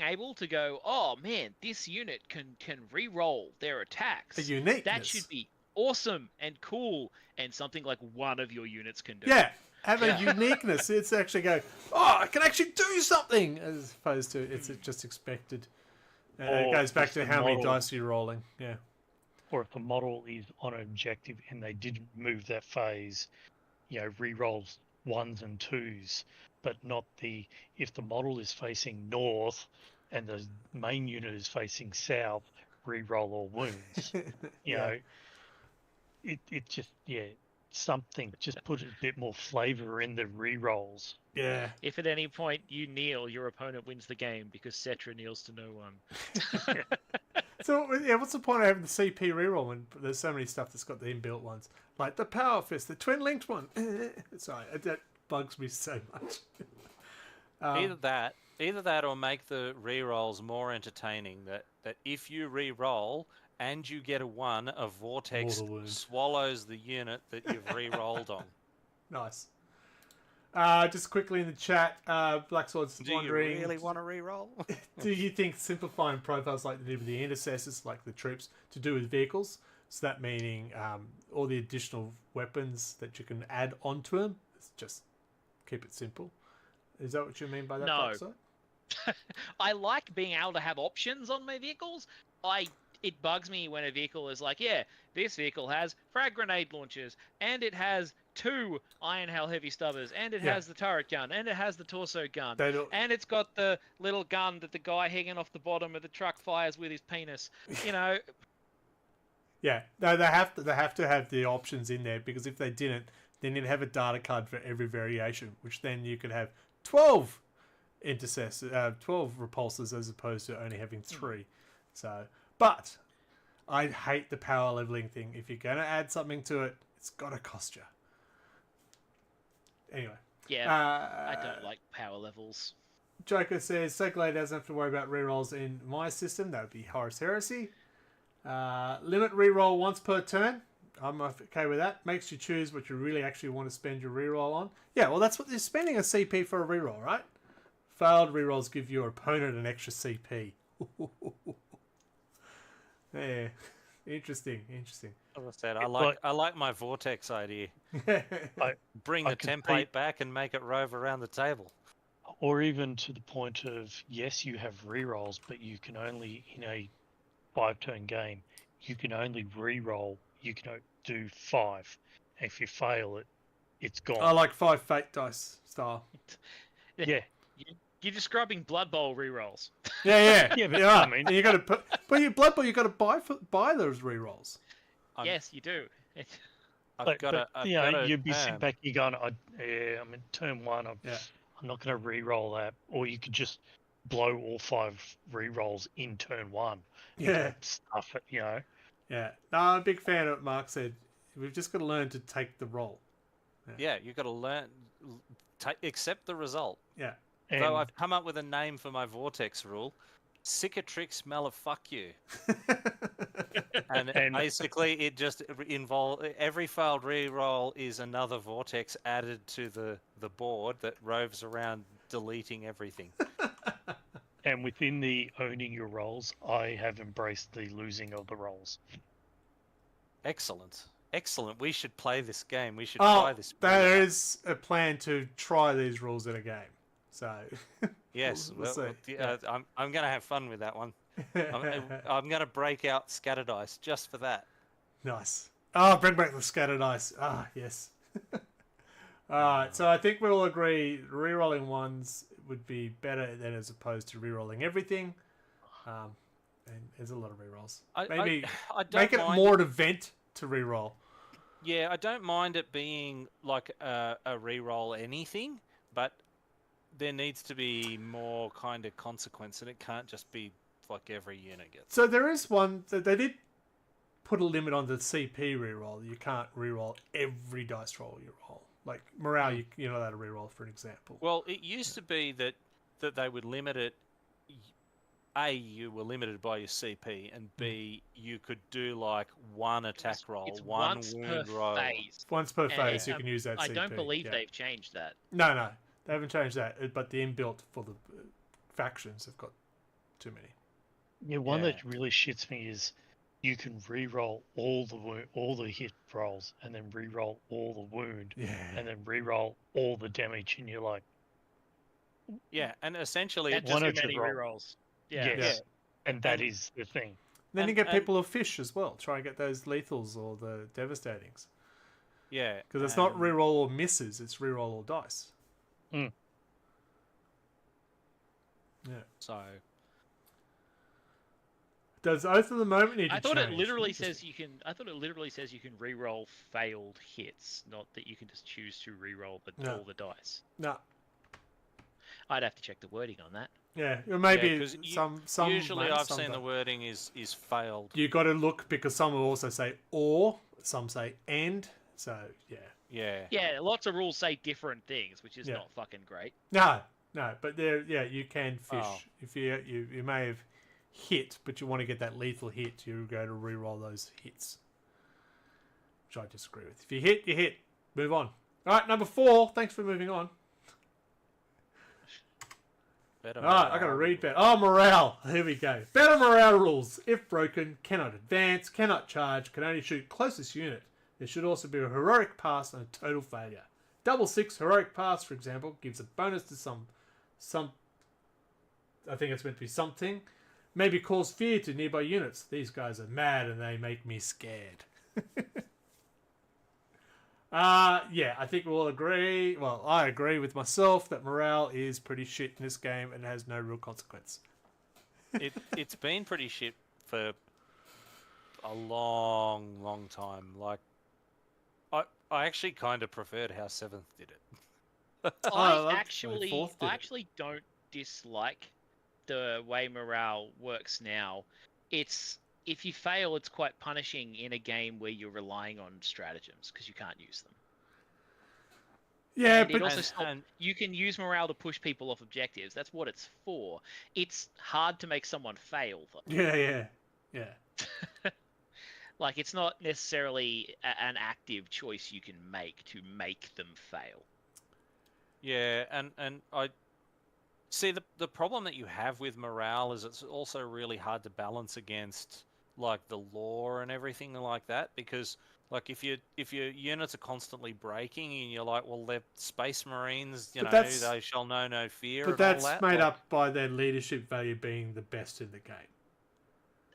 able to go, oh man, this unit can re-roll their attacks. The uniqueness. That should be awesome and cool and something like one of your units can do. Yeah, have a uniqueness. It's actually go, oh, I can actually do something, as opposed to it's just expected. It goes back to how many dice you're rolling. Yeah. Or if the model is on an objective and they didn't move that phase, rerolls 1s and 2s, but not if the model is facing north and the main unit is facing south, reroll all wounds. You know, it just, something, just put a bit more flavor in the rerolls. Yeah. If at any point you kneel, your opponent wins the game because Cetra kneels to no one. So, what's the point of having the CP reroll when there's so many stuff that's got the inbuilt ones? Like the Power Fist, the Twin Linked one. Sorry, that bugs me so much. Either that or make the rerolls more entertaining. That if you reroll and you get a 1, a Vortex swallows the unit that you've rerolled on. Nice. Just quickly in the chat, Black Sword's wondering... Do you really want to reroll? Do you think simplifying profiles like they did with the intercessors, like the troops, to do with vehicles? So that meaning all the additional weapons that you can add onto them, just keep it simple. Is that what you mean by that? No. I like being able to have options on my vehicles. It bugs me when a vehicle is like, this vehicle has frag grenade launchers, and it has 2 Iron Hail heavy stubbers, and it has the turret gun, and it has the torso gun, and it's got the little gun that the guy hanging off the bottom of the truck fires with his penis. Yeah, no, they have to have the options in there, because if they didn't, then you'd have a data card for every variation, which then you could have 12 intercessors, 12 repulsors as opposed to only having 3. So, but I hate the power leveling thing. If you're gonna add something to it, it's gotta cost you. Anyway. Yeah, I don't like power levels. Joker says, so glad he doesn't have to worry about rerolls in my system. That would be Horus Heresy. Limit reroll once per turn. I'm okay with that. Makes you choose what you really actually want to spend your reroll on. Yeah, well, that's what you're spending a CP for a reroll, right? Failed rerolls give your opponent an extra CP. Yeah, interesting. As I said, I like my Vortex idea. Bring the template back and make it rove around the table. Or even to the point of, yes, you have rerolls, but you can only, in a 5-turn game, you can only reroll, you can do 5. And if you fail it, it's gone. I like 5 fate dice style. Yeah. You're describing Blood Bowl rerolls. Yeah. But I mean, you got to but your Blood Bowl, you got to buy those rerolls. Yes, you do. You'd be sitting back, you're going, I'm in turn 1. I'm not going to re-roll that. Or you could just blow all 5 re-rolls in turn 1. Yeah. Stuff it, Yeah. No, I'm a big fan of what Mark said. We've just got to learn to take the roll. Yeah, you've got to learn, accept the result. Yeah. So I've come up with a name for my Vortex rule. Cicatrix smell of fuck you. and basically it just involves every failed reroll is another Vortex added to the board that roves around deleting everything. And within the owning your rolls, I have embraced the losing of the rolls. Excellent. We should play this game. We should try this. There is a plan to try these rules in a game. So yes, we'll see. I'm going to have fun with that one. I'm going to break out scatter dice just for that. Nice. Bring back the scatter dice. Yes. Alright, so I think we all agree rerolling ones would be better than as opposed to rerolling everything. And there's a lot of rerolls. Maybe I don't make it more an event to reroll. Yeah, I don't mind it being like a reroll anything, but there needs to be more kind of consequence, and it can't just be like every unit gets. So there is one that they did put a limit on the CP reroll. You can't reroll every dice roll you roll. Like morale, you're not allowed to reroll, for an example. Well, it used to be that they would limit it. A, you were limited by your CP, and B, you could do like one attack roll, one wound roll. Phase. Once per phase, you can use that CP. I don't believe they've changed that. No, they haven't changed that. But the inbuilt for the factions have got too many. Yeah, one that really shits me is you can re-roll all the hit rolls, and then re-roll all the wound, and then re-roll all the damage, and you're like, Yeah, and essentially That's it just one too of many the roll. rerolls. Yes, Yeah. and that is the thing. Then you And- get and- people of fish as well. Try and get those lethals or the devastatings. Yeah, Because it's not reroll or misses, it's reroll or dice. Mm. Yeah. So Does Oath of the Moment need to I thought change? it literally Interesting. says you can. I thought it literally says you can re-roll failed hits, not that you can just choose to re-roll all the dice. No. I'd have to check the wording on that. Yeah, or maybe 'cause some usually may, I've some seen don't. the wording is failed. You got to look because some will also say or, some say and. So yeah. Yeah. Yeah, lots of rules say different things, which is Yeah. not fucking great. No, but there, you can fish Oh. if you may have hit, but you want to get that lethal hit. You go to re-roll those hits, which I disagree with. If you hit, you hit. Move on. All right, number 4. Thanks for moving on. Better All right, I got to morale. read better. Oh, morale. Here we go. Better morale rules. If broken, cannot advance, cannot charge, can only shoot closest unit. There should also be a heroic pass and a total failure. Double 6 heroic pass, for example, gives a bonus to some. I think it's meant to be something. Maybe cause fear to nearby units. These guys are mad and they make me scared. Yeah, I think we'll agree. Well, I agree with myself that morale is pretty shit in this game and has no real consequence. It's been pretty shit for a long time. Like, I actually kind of preferred how 7th did it. I loved actually, when 4th did I it. actually don't dislike the way morale works now. It's if you fail, it's quite punishing in a game where you're relying on stratagems because you can't use them. Yeah, And it but also you can use morale to push people off objectives. That's what it's for. It's hard to make someone fail, though. yeah. Like, it's not necessarily an active choice you can make to make them fail. Yeah, and I see the problem that you have with morale is it's also really hard to balance against like the lore and everything like that, because like if your units are constantly breaking and you're like, well, they're space marines, But know, that's- they shall know no fear. But and all that's that. made like, up by their leadership value being the best in the game.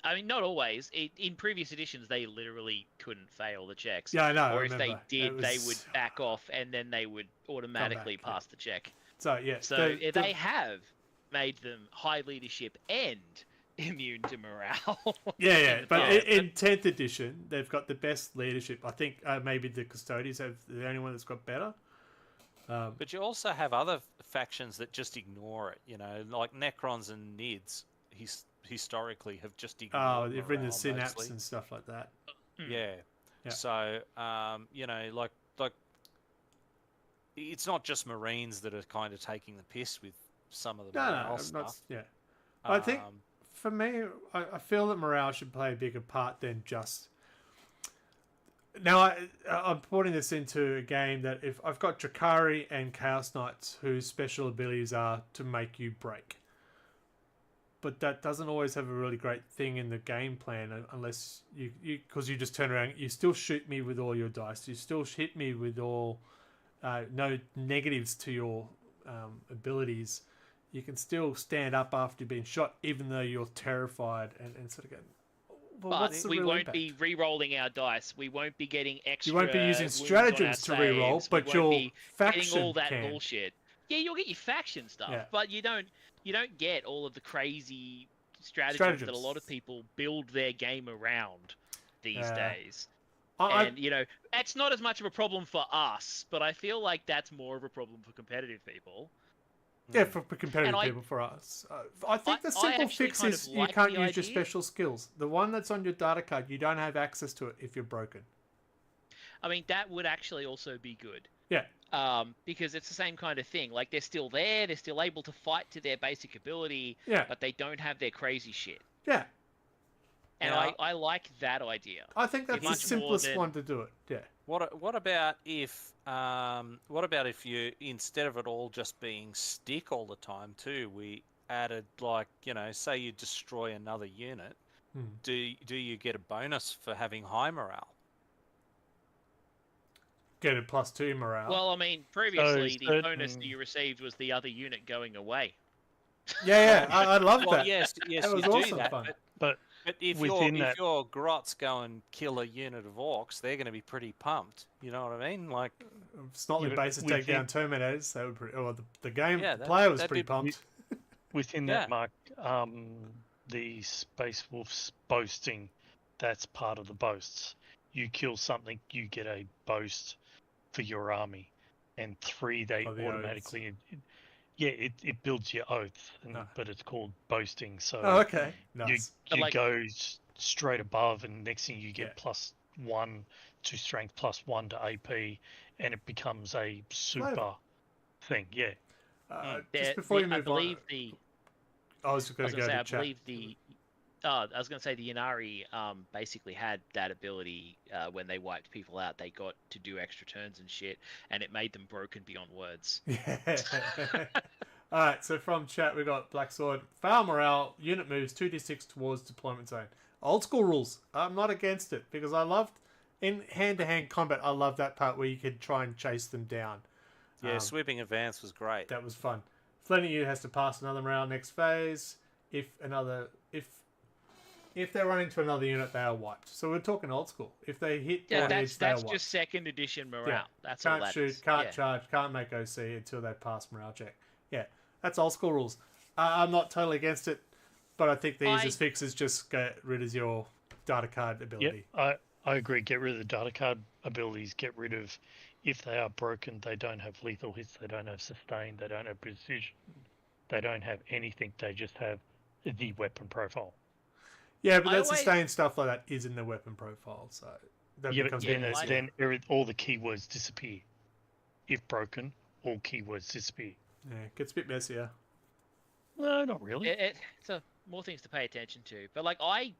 I mean, not always. In previous editions, they literally couldn't fail the checks. Yeah, I know. Or I if they remember. did, It they was- would back off, and then they would automatically back, yeah. pass the check. So yeah. So they have made them high leadership and immune to morale. Yeah. in the But past. in 10th edition, they've got the best leadership. I think maybe the Custodians have the only one that's got better. But you also have other factions that just ignore it. You know, like Necrons and Nids. Historically have just ignored. Oh, they've written the morale synapse mostly. and stuff like that. Yeah. Yeah. So, you know, like it's not just Marines that are kind of taking the piss with some of the morale No, stuff. not, yeah. I think Um, for me, I feel that morale should play a bigger part than just. Now, I'm putting this into a game that if I've got Drakari and Chaos Knights whose special abilities are to make you break. But that doesn't always have a really great thing in the game plan unless because you just turn around, you still shoot me with all your dice, you still hit me with all no negatives to your abilities. You can still stand up after you've been shot, even though you're terrified and sort of go. Well, But what's the we real won't impact? be re-rolling our dice. We won't be getting extra. You won't be using wounds on our stratagems to re-roll, saves. but we your won't be faction getting all that can. bullshit. Yeah, you'll get your faction stuff, Yeah. but you don't get all of the crazy stratagems that a lot of people build their game around these days. And you know, that's not as much of a problem for us, but I feel like that's more of a problem for competitive people. Yeah, for competitive And people, for us. I think the I simple actually fix kind is of you like can't the use your idea. special skills. The one that's on your data card, you don't have access to it if you're broken. I mean, that would actually also be good. Yeah. Because it's the same kind of thing. Like, they're still there, they're still able to fight to their basic ability, Yeah. but they don't have their crazy shit. Yeah. And Yeah. I like that idea. I think that's the much more simplest than- one to do it. Yeah. What about if you, instead of it all just being stick all the time too, we added, like, you know, say you destroy another unit, do you get a bonus for having high morale? Get a +2 morale. Well, I mean, previously the bonus that you received was the other unit going away. Yeah, I loved Well, that. yes, That you was do awesome that. fun. But if your grots go and kill a unit of orcs, they're going to be pretty pumped. You know what I mean? Like, Snotly bases take down Terminators. They were pretty, the player was pretty pumped. Within that, Mark, the Space Wolf's boasting, that's part of the boasts. You kill something, you get a boast for your army, and 3 they automatically. It builds your oath, but it's called boasting. So okay, nice. You go straight above, and next thing you get +1 to strength, +1 to AP, and it becomes a super thing. Yeah. Just before you move on, I was going to go to I chat. believe I was going to say the Inari basically had that ability when they wiped people out. They got to do extra turns and shit, and it made them broken beyond words. Yeah. All right, so from chat we got Black Sword. Fail morale, unit moves 2d6 towards deployment zone. Old school rules. I'm not against it because I loved, in hand-to-hand combat, I love that part where you could try and chase them down. Yeah, sweeping advance was great. That was fun. Flanking unit has to pass another morale next phase. If they run into another unit, they are wiped. So we're talking old school. If they hit one edge, they are wiped. That's just 2nd edition morale. Yeah. That's can't all that shoot, is. can't charge, can't make OC until they pass morale check. Yeah, that's old school rules. I'm not totally against it, but I think the easiest fix is just get rid of your data card ability. Yep, I agree. Get rid of the data card abilities. Get rid of, if they are broken, they don't have lethal hits, they don't have sustain, they don't have precision, they don't have anything. They just have the weapon profile. Yeah, but that sustained stuff like that is in the weapon profile, so that becomes then all the keywords disappear. If broken, all keywords disappear. Yeah, it gets a bit messier. No, not really. It's more things to pay attention to. But like, I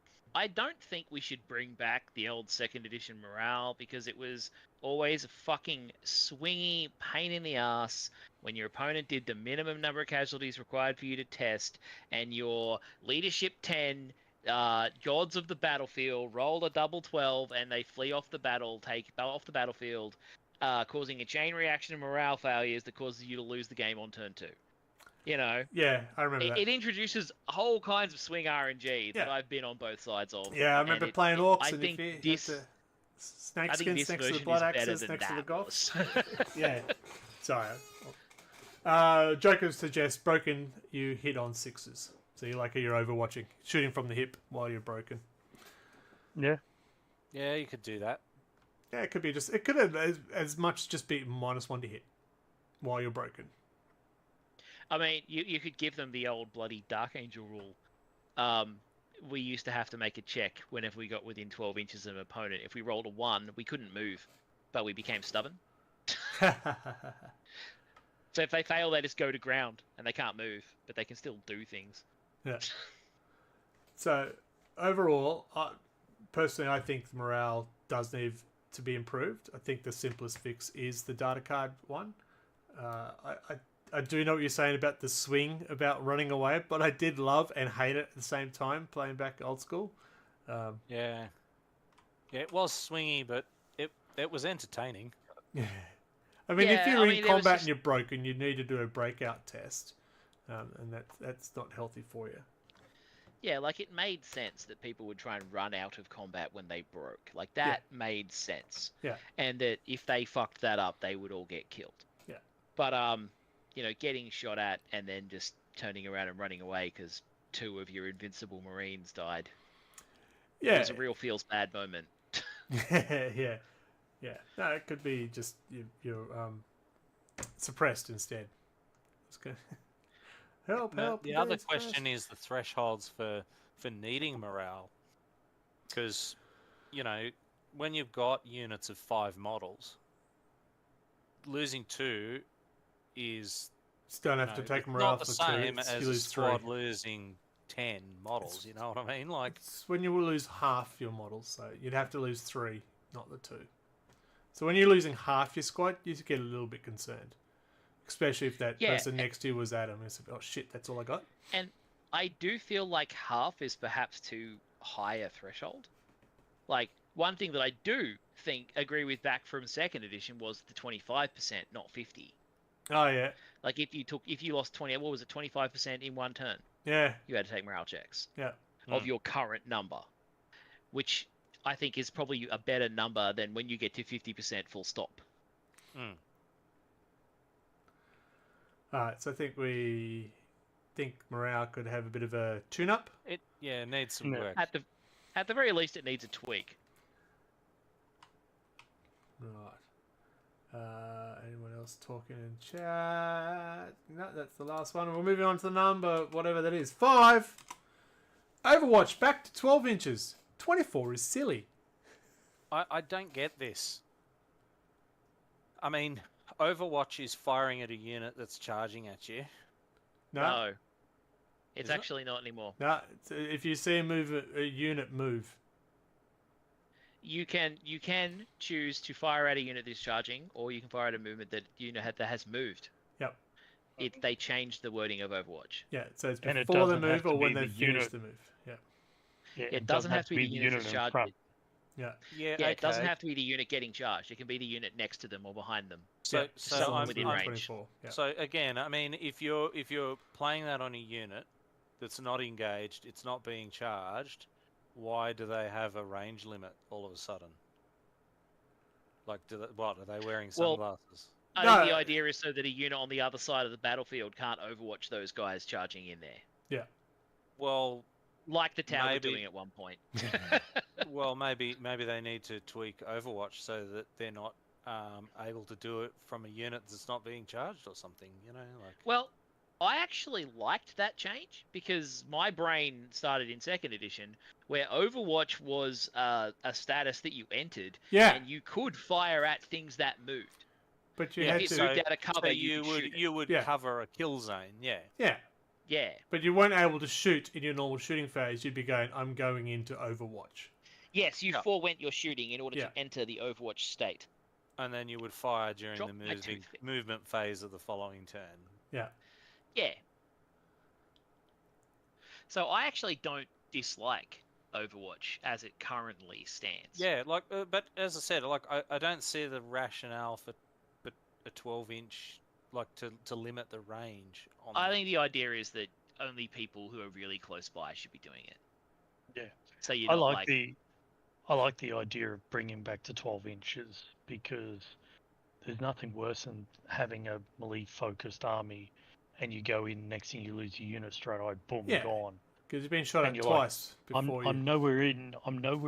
don't think we should bring back the old 2nd edition morale because it was always a fucking swingy pain in the ass when your opponent did the minimum number of casualties required for you to test, and your leadership 10. Gods of the battlefield roll a double 12 and they flee off the battlefield, causing a chain reaction of morale failures that causes you to lose the game on turn 2. You know? Yeah, I remember that. It introduces whole kinds of swing RNG that I've been on both sides of. Yeah, I remember playing Orcs I and think snake skins next to the blood axes next to the goths. Yeah, sorry. Joker suggests broken, you hit on 6s. So you're overwatching, shooting from the hip while you're broken. Yeah. Yeah, you could do that. Yeah, it could have as much just be -1 to hit while you're broken. I mean, you could give them the old bloody Dark Angel rule. We used to have to make a check whenever we got within 12 inches of an opponent. If we rolled a 1, we couldn't move, but we became stubborn. So if they fail, they just go to ground and they can't move, but they can still do things. Yeah. So overall, personally, I think the morale does need to be improved. I think the simplest fix is the data card one. I do know what you're saying about the swing, about running away, but I did love and hate it at the same time playing back old school. Yeah, it was swingy, but it was entertaining. Yeah. I mean, if you're in combat and you're broken, you need to do a breakout test, and that's not healthy for you. Yeah, like it made sense that people would try and run out of combat when they broke. Like that made sense. Yeah. And that if they fucked that up, they would all get killed. Yeah. But getting shot at and then just turning around and running away because 2 of your invincible Marines died. Yeah. It was a real feels bad moment. Yeah. Yeah. No, it could be just you're suppressed instead. It's good. Help! The other question is the thresholds for needing morale, because when you've got units of 5 models, losing 2 is don't have to take morale not the for same 2. as you a lose squad 3. losing 10 models. You know what I mean? Like it's when you will lose half your models, so you'd have to lose 3, not the 2. So when you're losing half your squad, you get a little bit concerned. Especially if that person next to you was Adam. It's like, oh shit, that's all I got. And I do feel like half is perhaps too higher threshold. Like, one thing that I do agree with back from second edition was the 25%, not 50. Oh yeah. Like if you lost 20, what was it, 25% in one turn? Yeah. You had to take morale checks. Yeah. Of your current number, which I think is probably a better number than when you get to 50% full stop. Alright, so I think morale could have a bit of a tune-up. It needs some work. At the very least, it needs a tweak. Right. Anyone else talking in chat? No, that's the last one. We're moving on to the number, whatever that is. 5. Overwatch back to 12 inches. 24 is silly. I don't get this. I mean, Overwatch is firing at a unit that's charging at you. No. It's Is it? actually not anymore. No. If you see a unit move. You can choose to fire at a unit that's charging, or you can fire at a movement that that has moved. Yep. They changed the wording of Overwatch. Yeah, so it's And it before the doesn't have move or to when be they the finish unit. the move. Yeah. Yeah, It doesn't have to be the unit that's in charged. front. Yeah. Yeah, Yeah, okay. it doesn't have to be the unit getting charged. It can be the unit next to them or behind them. So someone I'm within range. 24. Yeah. So again, I mean, if you're playing that on a unit that's not engaged, it's not being charged, why do they have a range limit all of a sudden? Like, are they wearing sunglasses? I think the idea is so that a unit on the other side of the battlefield can't overwatch those guys charging in there. Yeah. Well, Like the tower were Maybe. doing at one point. well, maybe they need to tweak Overwatch so that they're not able to do it from a unit that's not being charged or something. Like. Well, I actually liked that change because my brain started in second edition where Overwatch was a status that you entered and you could fire at things that moved. But you If had it to. moved out of cover, you would Yeah. cover a kill zone, yeah. Yeah. Yeah. But you weren't able to shoot in your normal shooting phase. You'd be going, I'm going into Overwatch. Yes, you forewent your shooting in order Yeah. to enter the Overwatch state. And then you would fire during Drop the my toothpick. movement phase of the following turn. Yeah. Yeah. So I actually don't dislike Overwatch as it currently stands. Yeah, like, but as I said, like, I don't see the rationale for a 12-inch, like, to limit the range. I think the idea is that only people who are really close by should be doing it. Yeah. So you I like the idea of bringing back to 12 inches because there's nothing worse than having a melee focused army and you go in, next thing you lose your unit straight away, boom, Yeah. gone. Because you've been shot And at you're like, twice before I'm nowhere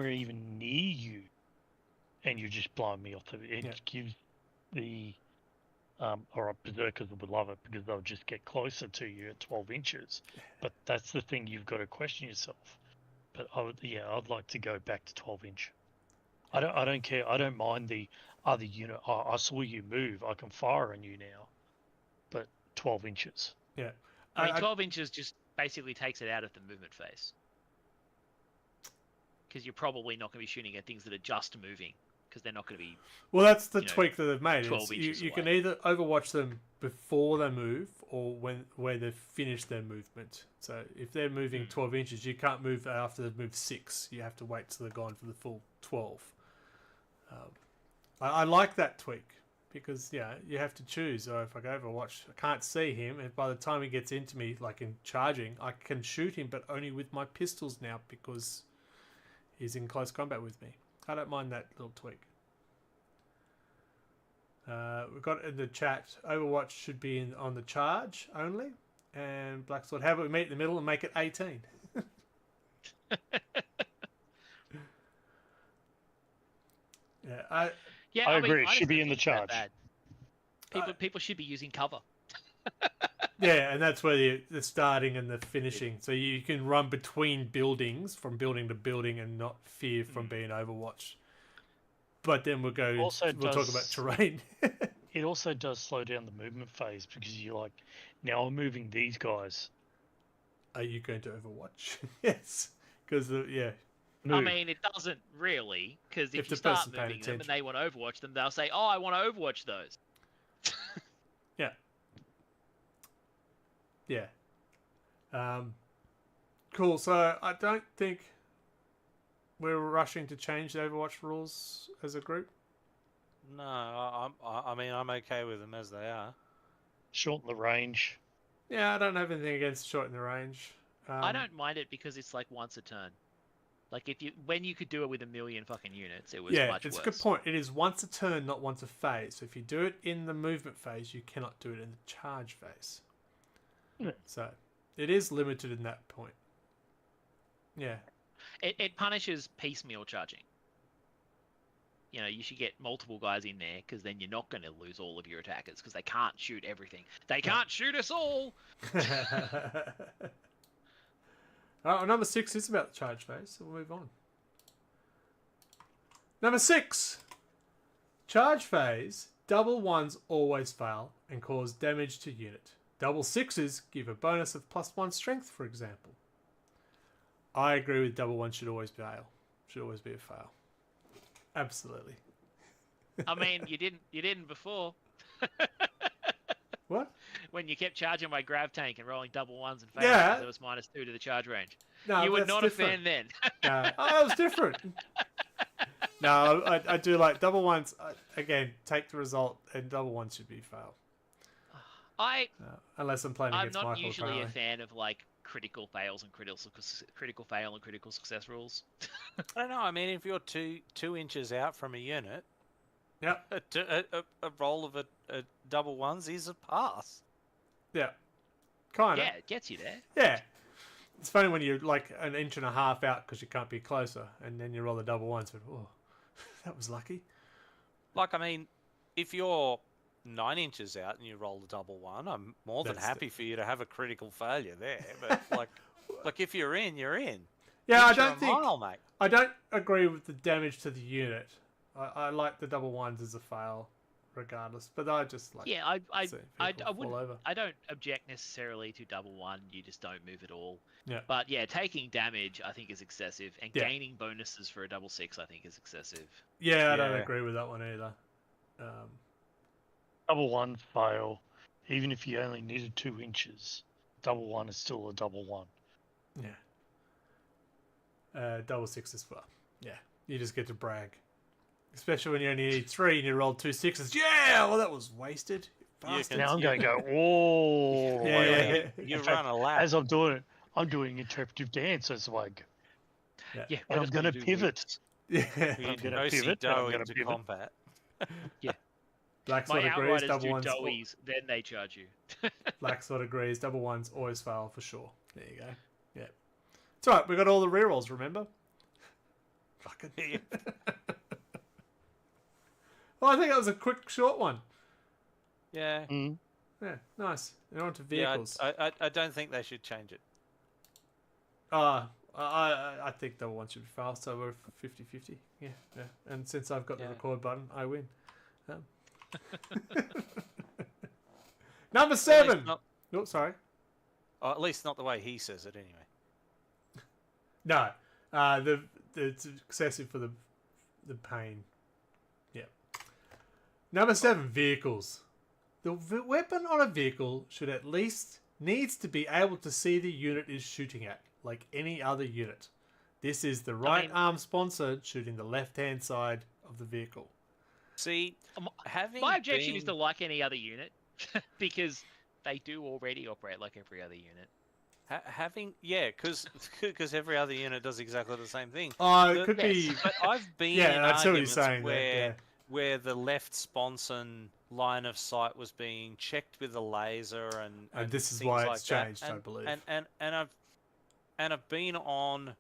even near you, and you're just blowing me off. It gives the or berserkers would love it because they'll just get closer to you at 12 inches. But that's the thing you've got to question yourself. But I'd like to go back to 12 inch. I don't care. I don't mind the other unit. I saw you move. I can fire on you now. But 12 inches. Yeah. I mean, 12 inches just basically takes it out of the movement phase. Because you're probably not going to be shooting at things that are just moving. Because they're not going to be... Well, that's the tweak that they've made. 12 inches you away. can either overwatch them before they move or where they've finished their movement. So if they're moving 12 inches, you can't move after they've moved 6. You have to wait till they're gone for the full 12. I like that tweak because, you have to choose. So if I go Overwatch, I can't see him. And by the time he gets into me, like in charging, I can shoot him, but only with my pistols now because he's in close combat with me. I don't mind that little tweak. We've got in the chat, Overwatch should be on the charge only. And Black Sword, how about we meet in the middle and make it 18? I agree. I Should just be don't in the think it's that charge. bad. People should be using cover. yeah, and that's where the starting and the finishing. So you can run between buildings, from building to building, and not fear from being overwatched. But then we'll talk about terrain. It also does slow down the movement phase because you're like, now I'm moving these guys. Are you going to Overwatch? Yes, because Move. I mean, it doesn't really, because if you the start person's paying moving them and attention. they want to overwatch them, they'll say, "Oh, I want to overwatch those." Yeah. Cool. So I don't think we're rushing to change the Overwatch rules as a group? No, I mean, I'm okay with them as they are. Shorten the range. Yeah, I don't have anything against shortening the range. I don't mind it because it's like once a turn. Like when you could do it with 1 million fucking units, it was much worse. Yeah, it's a good point. It is once a turn, not once a phase. So if you do it in the movement phase, you cannot do it in the charge phase. Yeah. So it is limited in that point. Yeah. It punishes piecemeal charging. You know, you should get multiple guys in there because then you're not going to lose all of your attackers because they can't shoot everything. They can't shoot us all. Number 6 is about the charge phase, so we'll move on. Number 6. Charge phase. Double ones always fail and cause damage to unit. Double sixes give a bonus of +1 strength, for example. I agree with double ones should always fail. Should always be a fail. Absolutely. I mean, you didn't before. What? When you kept charging my grav tank and rolling double ones and failing Yeah. because it was -2 to the charge range. No, You were that's not different. a fan then. No, that was different. No, I do like double ones. Again, take the result, and double ones should be fail. Unless I'm playing I'm against not Michael. usually apparently. a fan of like critical fails and critical fail and critical success rules. I don't know. I mean, if you're two inches out from a unit, Yep. a roll of a double ones is a pass. Yeah. Kind of. Yeah, it gets you there. Yeah. It's funny when you're like 1.5 inches out because you can't be closer, and then you roll the double ones. But, oh, that was lucky. Like, I mean, if you're 9 inches out and you roll the double one, I'm more than That's happy for you to have a critical failure there. But like if you're in, you're in. Yeah, Inch or a mile, mate. I don't agree with the damage to the unit. I like the double ones as a fail, regardless. But I just like. Yeah, I seeing wouldn't. people fall over. I don't object necessarily to double one. You just don't move at all. Yeah. But yeah, taking damage I think is excessive, and Yeah. gaining bonuses for a double six I think is excessive. Yeah, I don't Yeah. agree with that one either. Double one fail, even if you only needed 2 inches. Double one is still a double one. Yeah. Double six as well. Yeah, you just get to brag. Especially when you only need 3 and you rolled 2 6s. Yeah, well, that was wasted. You Bastard. Now I'm going to go, oh, Yeah. You In fact, run a lap. as I'm doing it, I'm doing interpretive dance as I go. Yeah, And I'm going to do pivot. Yeah. You I'm gonna OC pivot, and I'm dough gonna into pivot. combat. Black my Sword agrees. outriders Double do ones. doughies, then they charge you. Black Sword agrees. Double ones always fail for sure. There you go. Yeah. It's alright. We got all the rerolls. Remember? Fucking. Well, I think that was a quick, short one. Yeah. Mm. Yeah, nice. And on to Yeah, vehicles. I don't think they should change it. I think double ones should be fail, so we're 50-50. Yeah. And since I've got the Yeah. record button, I win. Number 7. Not, Oh, sorry. or at least not the way he says it, anyway. No. It's excessive for the pain. Yeah. Number 7, vehicles. The weapon on a vehicle should at least needs to be able to see the unit is shooting at, like any other unit. This is the right arm sponsor shooting the left-hand side of the vehicle. See, having My objection been... is to like any other unit, because they do already operate like every other unit. because every other unit does exactly the same thing. Oh, it The- could be... But I've been Yeah, in I see what you're arguments saying where there, yeah. where the left sponson line of sight was being checked with a laser and this is things why like it's that. changed, I believe. And I've been on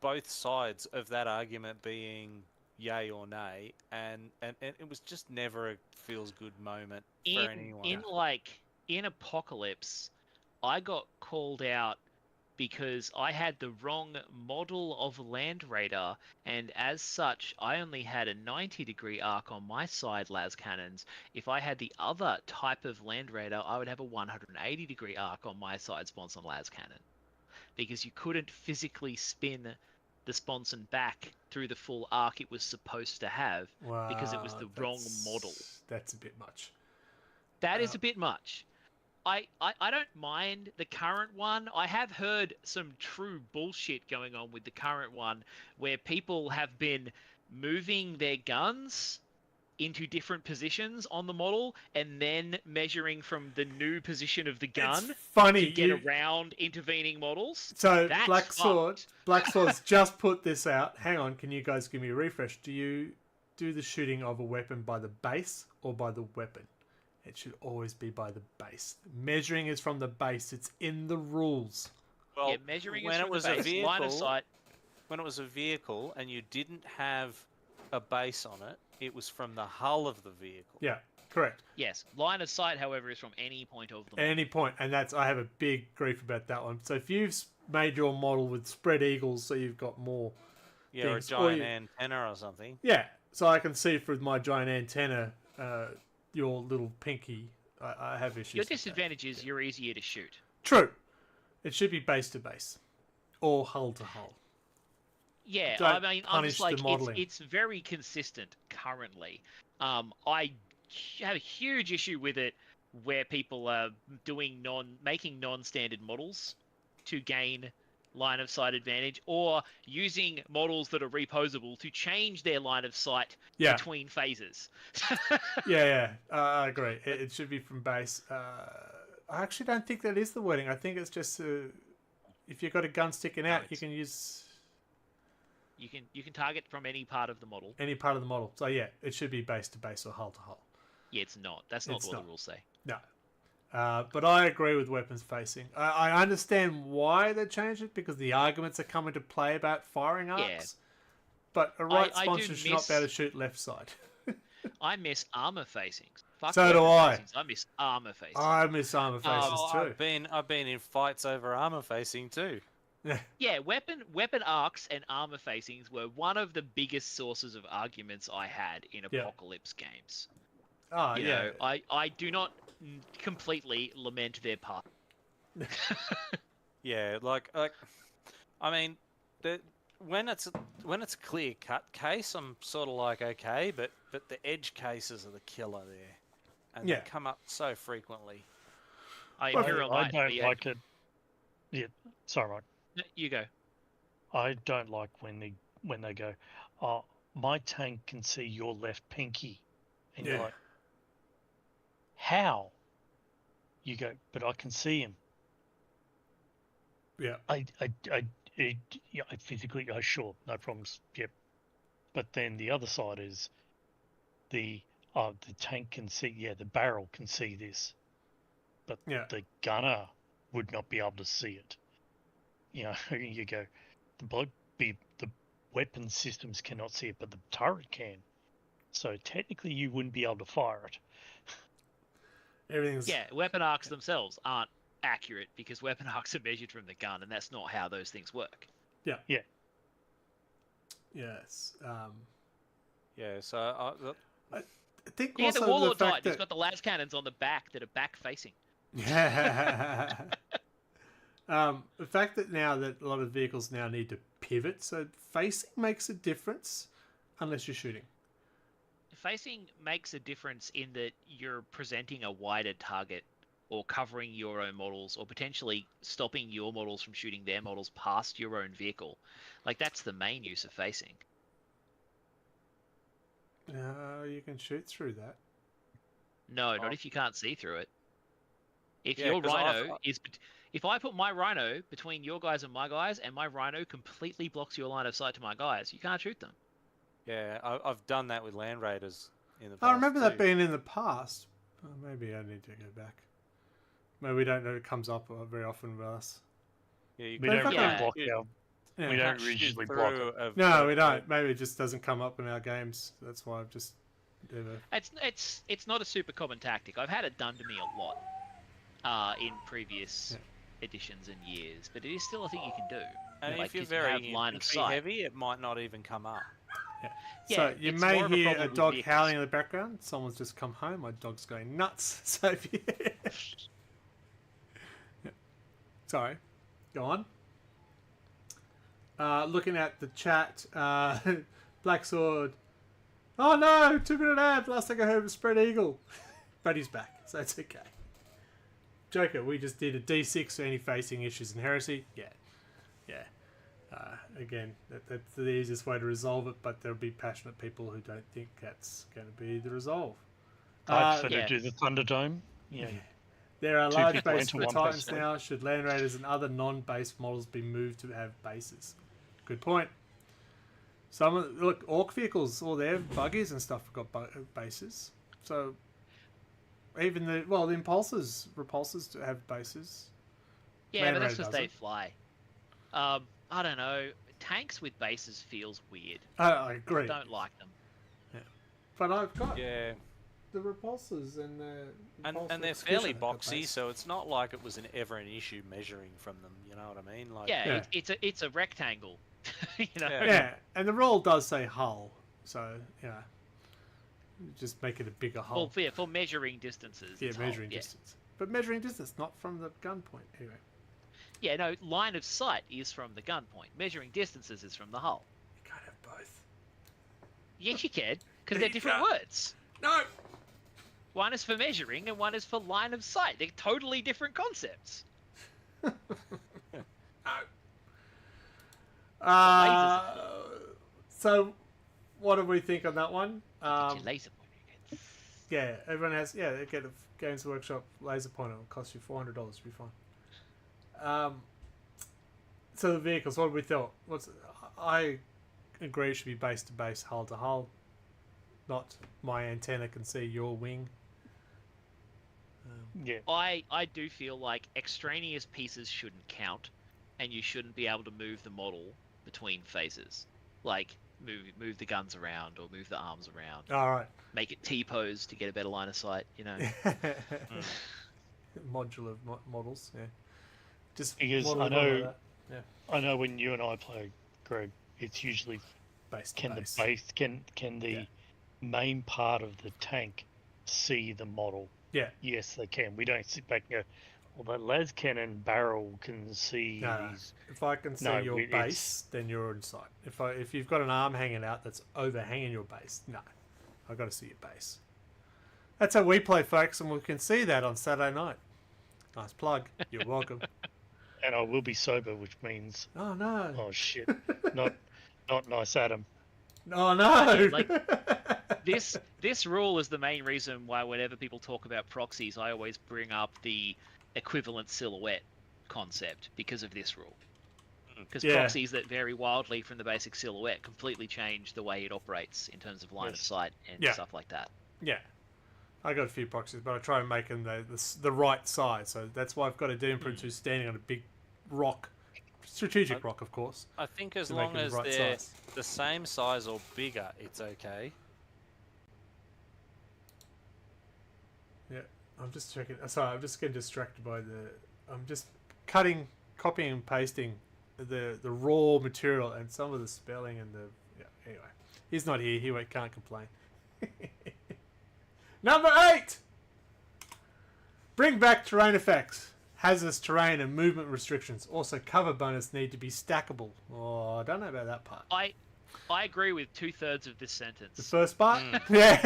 both sides of that argument being yay or nay, and it was just never a feels good moment for anyone. In Apocalypse, I got called out because I had the wrong model of Land Raider, and as such, I only had a 90-degree arc on my side las cannons. If I had the other type of Land Raider, I would have a 180-degree arc on my side sponson las cannon, because you couldn't physically spin the sponson back through the full arc it was supposed to have, because it was the wrong model. That's a bit much. That is a bit much. I don't mind the current one. I have heard some true bullshit going on with the current one where people have been moving their guns into different positions on the model and then measuring from the new position of the gun It's funny, to get around intervening models. So That's Black Sword's just put this out. Hang on, can you guys give me a refresh? Do you do the shooting of a weapon by the base or by the weapon? It should always be by the base. Measuring is from the base. It's in the rules. Well, yeah, measuring when is it from was the a base. vehicle, Line of sight. when it was a vehicle and you didn't have a base on it, it was from the hull of the vehicle. Yeah, correct. Yes, line of sight, however, is from any point of the At any point, and I have a big grief about that one. So if you've made your model with spread eagles, so you've got more Yeah, things, or a giant antenna or something. Yeah, so I can see through my giant antenna your little pinky. I have issues. Your with that. disadvantage is you're easier to shoot. True. It should be base to base, or hull to hull. Yeah, Don't I mean, I'm punish just the like modelling. it's very consistent currently. I have a huge issue with it where people are making non-standard models to gain line of sight advantage, or using models that are reposable to change their line of sight Yeah. between phases. Yeah. I agree. It should be from base. I actually don't think that is the wording. I think it's just if you've got a gun sticking out, you can use You can target from any part of the model. any part of the model. So yeah, it should be base to base or hull to hull. Yeah, it's not. That's not It's what not. the rules say. No. But I agree with weapons facing. I understand why they changed it, because the arguments are coming to play about firing arcs. But a right I sponsor do should not be able to shoot left side. I miss armor facings. Fuck So do weapon I. facings. I miss armor facings. I miss armor faces Oh, too. I've been in fights over armor facing too. Yeah, weapon arcs and armor facings were one of the biggest sources of arguments I had in Yeah. apocalypse games. Oh You yeah. know, I do not completely lament their part. Yeah, I mean, when it's a clear cut case, I'm sort of like okay, but the edge cases are the killer there, and Yeah. they come up so frequently. Imperial I Knight, don't yeah. like it. Yeah, sorry, Mike. No, you go. I don't like when they go, oh, my tank can see your left pinky, and you're Yeah. like, how? You go, but I can see him. Yeah. I physically, sure, no problems. Yep. But then the other side is the tank can see, the barrel can see this, but Yeah. the gunner would not be able to see it. You know, you go, the weapon systems cannot see it, but the turret can. So technically, you wouldn't be able to fire it. Everything's Yeah, weapon arcs themselves aren't accurate because weapon arcs are measured from the gun, and that's not how those things work. yes. Yeah, so I think Yeah, also the Warlord fact Knight, he's got the las cannons on the back that are back facing. the fact that now that a lot of vehicles now need to pivot, so facing makes a difference unless you're shooting. Facing makes a difference in that you're presenting a wider target or covering your own models or potentially stopping your models from shooting their models past your own vehicle. Like, that's the main use of facing. You can shoot through that. No, not if you can't see through it. If Yeah, your 'cause rhino is... If I put my rhino between your guys and my rhino completely blocks your line of sight to my guys, you can't shoot them. yeah, I've done that with Land Raiders in the past. I remember that too. being in the past. Oh, maybe I need to go back. Maybe we don't know it comes up very often with us. Yeah, you We But don't if I really can- block Yeah. we don't can't shoot usually block through it. No, we don't. Maybe it just doesn't come up in our games. That's why I've just never. It's not a super common tactic. I've had it done to me a lot in previous editions and years, but it is still a thing you can do. And Like, if you're 'cause you have very line of infantry sight. heavy, it might not even come up. Yeah, So you it's may more of a hear problem a with dog vehicles. howling in the background. Someone's just come home. My dog's going nuts. So if you... Yeah. Sorry, go on. Looking at the chat, Black Sword. Oh no, 2 minute ad. Last thing I heard was Spread Eagle, but he's back, so it's okay. Joker, we just did a D6 for any facing issues in Heresy. Yeah. Again, that's the easiest way to resolve it, but there'll be passionate people who don't think that's going to be the resolve. I prefer to do the Thunderdome. Yeah. There are Two large people bases into for one Titans base. now. Should Land Raiders and other non-base models be moved to have bases? Good point. Look, Orc vehicles, all their buggies and stuff have got bases. So even the repulsors have bases. Yeah, Land but that's Raider because they doesn't. fly. I don't know. Tanks with bases feels weird. I agree. I don't like them. But I've got Yeah. the repulsors and the And they're fairly boxy, so it's not like it was ever an issue measuring from them. You know what I mean? Like, Yeah, it's a rectangle. You know. Yeah, and the roll does say hull, so just make it a bigger hull. Well, for measuring distances. Yeah, it's measuring whole, distance. But measuring distance, not from the gun point. Anyway. Yeah, no, line of sight is from the gun point. Measuring distances is from the hull. You can't have both. Yes, you can, because they're different words. No! One is for measuring and one is for line of sight. They're totally different concepts. So, what do we think on that one? Get your laser pointer. Yeah, everyone has. Yeah, they get a Games Workshop laser pointer. It'll cost you $400. It'll be fine. So the vehicles. What do we thought? I agree. It should be base to base, hull to hull. Not my antenna can see your wing. Yeah. I do feel like extraneous pieces shouldn't count, and you shouldn't be able to move the model between phases. Like move the guns around or move the arms around. All right. Make it T-pose to get a better line of sight, you know. Modular models, yeah. Just Because model I it like know, that. Yeah. I know when you and I play, Greg, it's usually Base to can base. the base can the main part of the tank see the model? Yeah. Yes, they can. We don't sit back and go, well, the las cannon barrel can see No. these. If I can see your base, then you're in sight. If you've got an arm hanging out that's overhanging your base, no, I've got to see your base. That's how we play, folks, and we can see that on Saturday night. Nice plug. You're welcome. And I will be sober, which means Oh no! oh shit, not nice, Adam. Oh no! Like, this rule is the main reason why whenever people talk about proxies, I always bring up the equivalent silhouette concept because of this rule. Because proxies that vary wildly from the basic silhouette completely change the way it operates in terms of line of sight and stuff like that. Yeah, I got a few proxies, but I try and make them the right size. So that's why I've got a Doom Prince who's standing on a big rock, strategic rock, of course. I think as to make long them as right they're size. the same size or bigger, it's okay. Yeah, I'm just checking. Sorry, I'm just getting distracted by I'm just copying and pasting the raw material and some of the spelling and the. Yeah. Anyway, he's not here. He can't complain. Number 8. Bring back terrain effects. Hazardous terrain and movement restrictions. Also, cover bonus need to be stackable. Oh, I don't know about that part. I agree with 2/3 of this sentence. The first part? Yeah.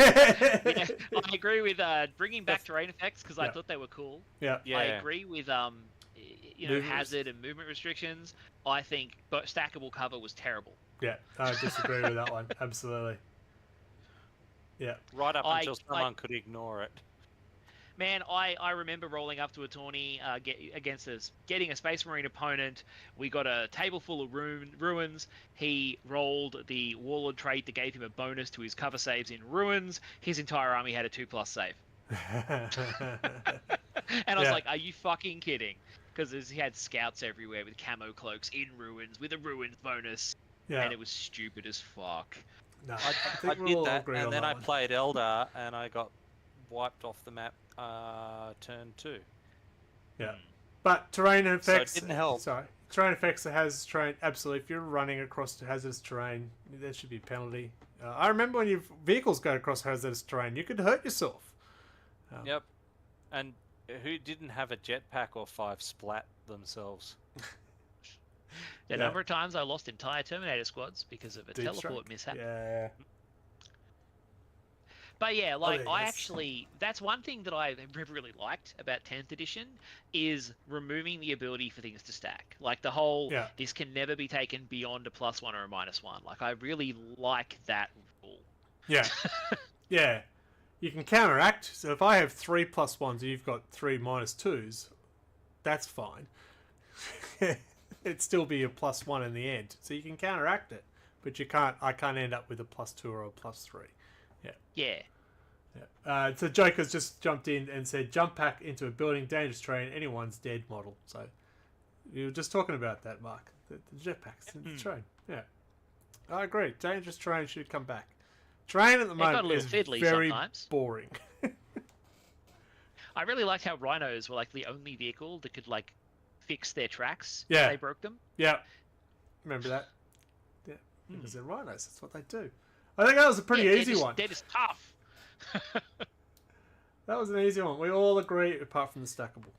Yeah, I agree with bringing back terrain effects because I thought they were cool. Yeah. I agree with hazard and movement restrictions. I think stackable cover was terrible. Yeah, I disagree with that one. Absolutely. Yeah. Right up until someone could ignore it. Man, I remember rolling up to a tourney getting a Space Marine opponent. We got a table full of ruins. He rolled the Warlord trait that gave him a bonus to his cover saves in ruins. His entire army had a 2+ save. And I was like, are you fucking kidding? Because he had scouts everywhere with camo cloaks in ruins with a ruins bonus. Yeah. And it was stupid as fuck. No, I did that, and then I played Eldar, and I got wiped off the map turn 2. Yeah. But terrain effects... So it didn't help. Sorry. Terrain effects that has terrain... Absolutely. If you're running across hazardous terrain, there should be a penalty. I remember when your vehicles go across hazardous terrain, you could hurt yourself. Yep. And who didn't have a jetpack or 5 splat themselves? The number of times I lost entire Terminator squads because of a teleport mishap. Yeah. But yeah, like there I it is. actually, that's one thing that I really liked about 10th edition is removing the ability for things to stack. Like the whole, Yeah. this can never be taken beyond a +1 or a -1. Like I really like that rule. Yeah. Yeah. You can counteract. So if I have 3 +1s and you've got 3 -2s, that's fine. It'd still be a +1 in the end. So you can counteract it. But you can't. I can't end up with a +2 or a +3. Yeah. Yeah. Yeah. So Joker's just jumped in and said, "Jump pack into a building, dangerous terrain, anyone's dead model." So you were just talking about that, Mark. The jetpacks in the terrain. Yeah. I agree. Dangerous terrain should come back. Terrain at the got a moment little is fiddly very sometimes. boring. I really liked how rhinos were like the only vehicle that could like fix their tracks Yeah. if they broke them. Yeah. Remember that? Yeah. Because they're rhinos. That's what they do. I think that was a pretty easy one. They're just tough. That was an easy one. We all agree, apart from the stackable.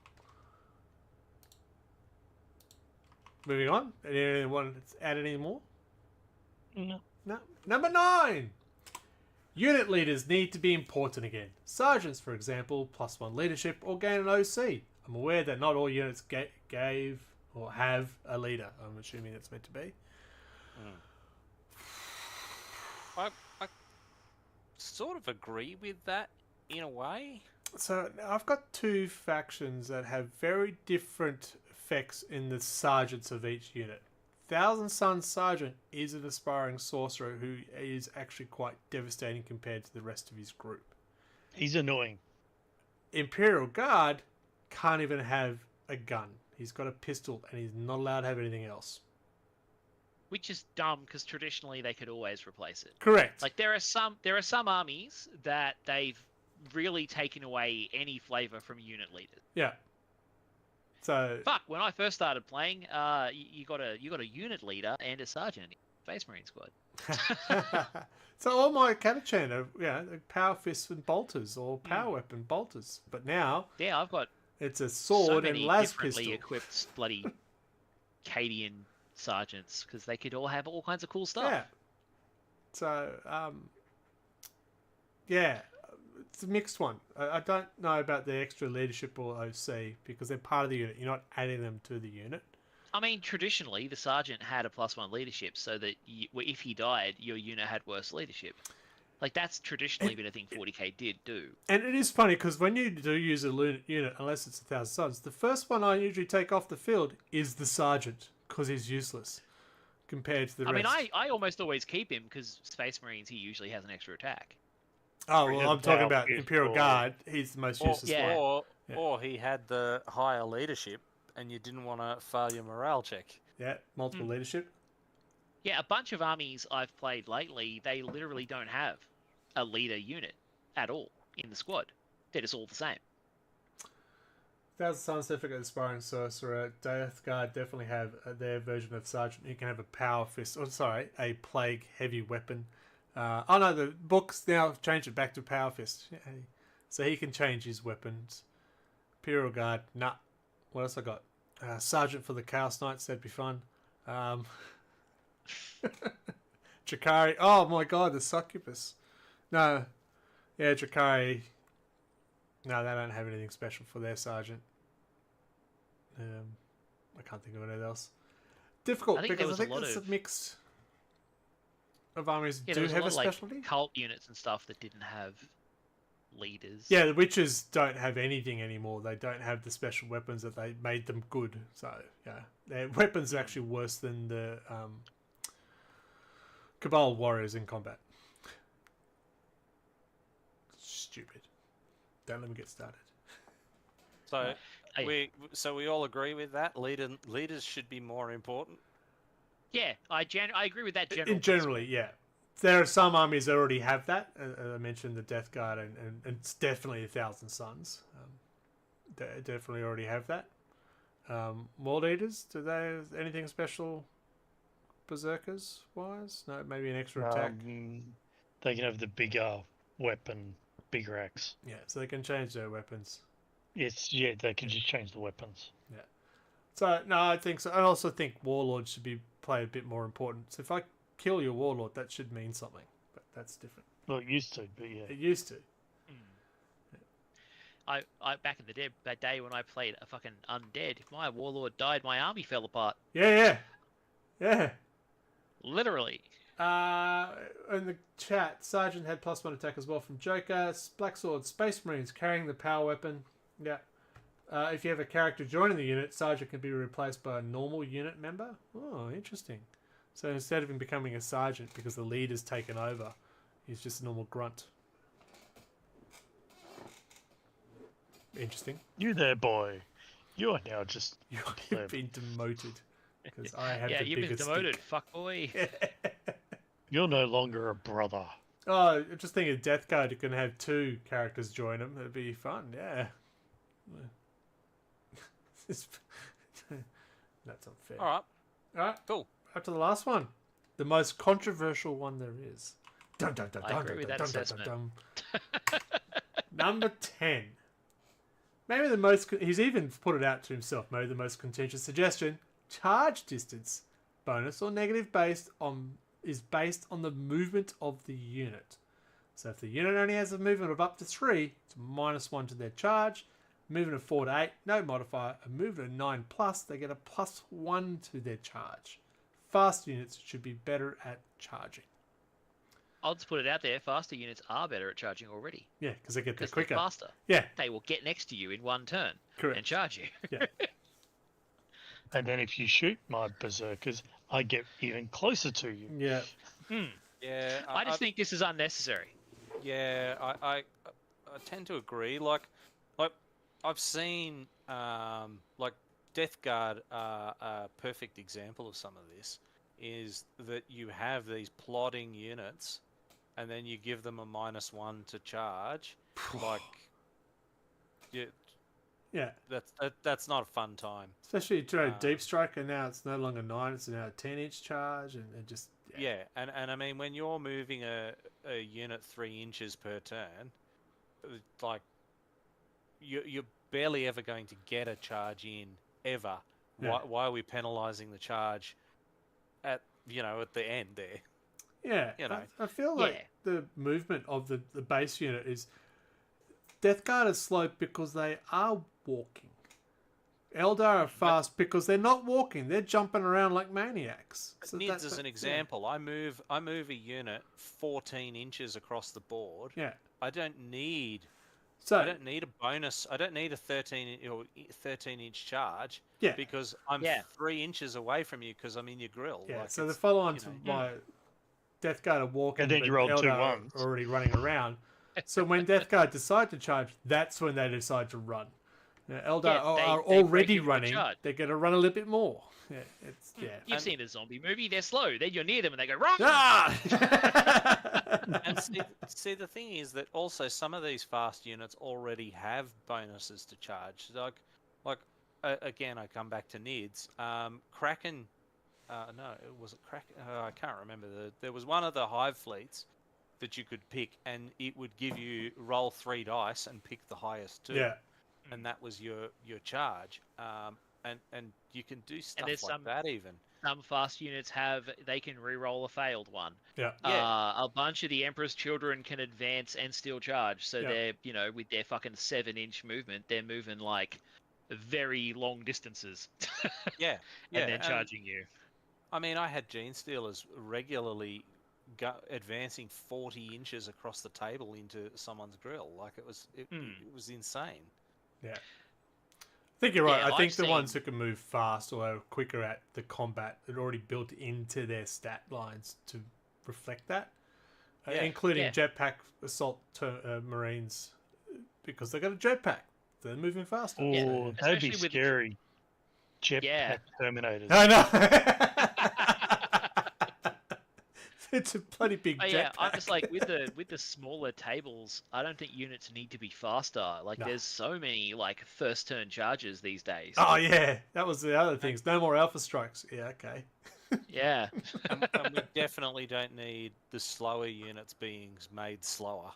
Moving on. Anyone add any more? No. No. Number 9. Unit leaders need to be important again. Sergeants, for example, +1 leadership or gain an OC. I'm aware that not all units gave or have a leader. I'm assuming it's meant to be. I sort of agree with that in a way. So I've got 2 factions that have very different effects in the sergeants of each unit. Thousand Sun Sergeant is an aspiring sorcerer who is actually quite devastating compared to the rest of his group. He's annoying. Imperial Guard can't even have a gun. He's got a pistol and he's not allowed to have anything else. Which is dumb because traditionally they could always replace it. Correct. Like there are some armies that they've really taken away any flavor from unit leaders. Yeah. So Fuck, when I first started playing, you got a unit leader and a sergeant in your Space Marine squad. So all my Catachan are power fists and bolters or power weapon bolters. But now Yeah, I've got it's a so sword many and las differently pistol. equipped bloody Cadian sergeants because they could all have all kinds of cool stuff. Yeah. So yeah, it's a mixed one. I don't know about the extra leadership or OC because they're part of the unit. You're not adding them to the unit. I mean, traditionally, the sergeant had a +1 leadership, so that if he died, your unit had worse leadership. Like, that's traditionally been a thing 40k did do. And it is funny because when you do use a unit, unless it's 1,000 Suns, the first one I usually take off the field is the sergeant because he's useless compared to the rest. I mean, I almost always keep him because Space Marines, he usually has an extra attack. Oh, He well, has I'm talking power about fist Imperial or- Guard. He's the most useless yeah. one. Or he had the higher leadership and you didn't want to fail your morale check. Yeah, multiple leadership. Yeah, a bunch of armies I've played lately, they literally don't have a leader unit at all in the squad. They're just all the same. 1,000 Scientific Aspiring Sorcerer, Death Guard definitely have their version of Sergeant. You can have a power fist, a plague heavy weapon. Oh no, the books now have changed it back to power fist. Yeah, so he can change his weapons. Imperial Guard, nah. What else I got? Sergeant for the Chaos Knights, that'd be fun. Drakari, oh my god, the Succubus. No, yeah, Drakari. No, they don't have anything special for their sergeant. I can't think of anything else. Difficult I think because I there think was a lot it's of- a mix of armies Yeah, do there was have a a lot like specialty. cult units and stuff that didn't have leaders. Yeah, the witches don't have anything anymore. They don't have the special weapons that they made them good. So yeah, their weapons are actually worse than the Cabal warriors in combat. Stupid. Don't let me get started. So Hey. we all agree with that. Leaders should be more important. Yeah, I agree with that general. In generally, yeah. There are some armies that already have that. I mentioned the Death Guard, and it's definitely 1,000 Suns. They definitely already have that. War Leaders, do they have anything special? Berserkers wise? No, maybe an extra attack. They can have the bigger weapon, bigger axe. Yeah, so they can change their weapons. Yes, yeah, they can just change the weapons. Yeah. So no, I think so. I also think Warlords should be played a bit more important. So if I kill your Warlord, that should mean something, but that's different. Well, it used to, but yeah. It used to. I back in the day, that day when I played a fucking undead, if my warlord died, my army fell apart. Yeah. Literally. In the chat, Sergeant had +1 attack as well from Joker. Black Sword, Space Marines carrying the power weapon. Yeah. If you have a character joining the unit, Sergeant can be replaced by a normal unit member. Oh, interesting. So instead of him becoming a Sergeant because the leader's taken over, he's just a normal grunt. Interesting. You there, boy. You are now just... You've been demoted. Because I have yeah, the you've been biggest demoted, stick. fuck boy. You're no longer a brother. Oh, just think of Death Guard. You can have 2 characters join them. It'd be fun, yeah. That's unfair. All right. Cool. Up to the last one. The most controversial one there is. I agree with that assessment. Number 10. Maybe the most... He's even put it out to himself. Maybe the most contentious suggestion. Charge distance. Bonus or negative is based on the movement of the unit. So if the unit only has a movement of up to 3, it's -1 to their charge. Movement of 4 to 8, no modifier. A movement of 9+, they get a +1 to their charge. Fast units should be better at charging. I'll just put it out there, faster units are better at charging already. Yeah, because they get there Because quicker. they're faster. Yeah, They will get next to you in one turn correct. and charge you. Yeah. And then if you shoot my berserkers, I get even closer to you. Yeah. Yeah. I just think this is unnecessary. Yeah, I tend to agree. Like I've seen like Death Guard a perfect example of some of this is that you have these plodding units and then you give them a -1 to charge. Like Yeah. That's not a fun time. Especially to Deep Strike, and now it's no longer 9, it's now a 10-inch charge, and just... Yeah, and I mean, when you're moving a unit 3 inches per turn, like, you're barely ever going to get a charge in, ever. Yeah. Why are we penalising the charge at the end there? Yeah, You know. I feel like the movement of the base unit is... Death Guard is slow because they are walking. Eldar are fast because they're not walking. They're jumping around like maniacs. So Nids as an example, I move a unit 14 inches across the board. Yeah. I don't need So I don't need a bonus. I don't need a 13-inch charge. Yeah. Because I'm 3 inches away from you because I'm in your grill. yeah. Like, So the it's, follow-on you to know, my Death Guard are walking, And then but you roll 2 Eldar ones. are already running around. So when Death Guard decide to charge, that's when they decide to run. Now, Eldar are they break already into running. charge. They're going to run a little bit more. Yeah, You've seen a zombie movie, they're slow. Then you're near them and they go, run! Ah! And see, the thing is that also some of these fast units already have bonuses to charge. Like again, I come back to Nids. Kraken, no, was it Kraken? I can't remember. There was one of the Hive fleets that you could pick, and it would give you roll 3 dice and pick the highest 2. Yeah. And that was your charge. And you can do stuff there's like that even. Some fast units they can re-roll a failed one. Yeah. A bunch of the Emperor's Children can advance and still charge. So Yeah. they're, with their fucking 7-inch movement, they're moving like very long distances. Yeah. And then charging you. I mean, I had Gene Stealers regularly advancing 40 inches across the table into someone's grill. Like it was insane. Yeah. I think you're right. Yeah, I think I've the seen- ones who can move fast or are quicker at the combat are already built into their stat lines to reflect that, Yeah. including Yeah. jetpack assault marines, because they got a jetpack. They're moving faster. Oh, Yeah, that'd be especially with- scary. Jetpack Yeah. Terminators. I know. It's a bloody big jetpack. Yeah, I'm just like with the smaller tables, I don't think units need to be faster. Like No. there's so many like first turn charges these days. Oh yeah, that was the other things. No more alpha strikes. Yeah, okay. Yeah. And we definitely don't need the slower units being made slower.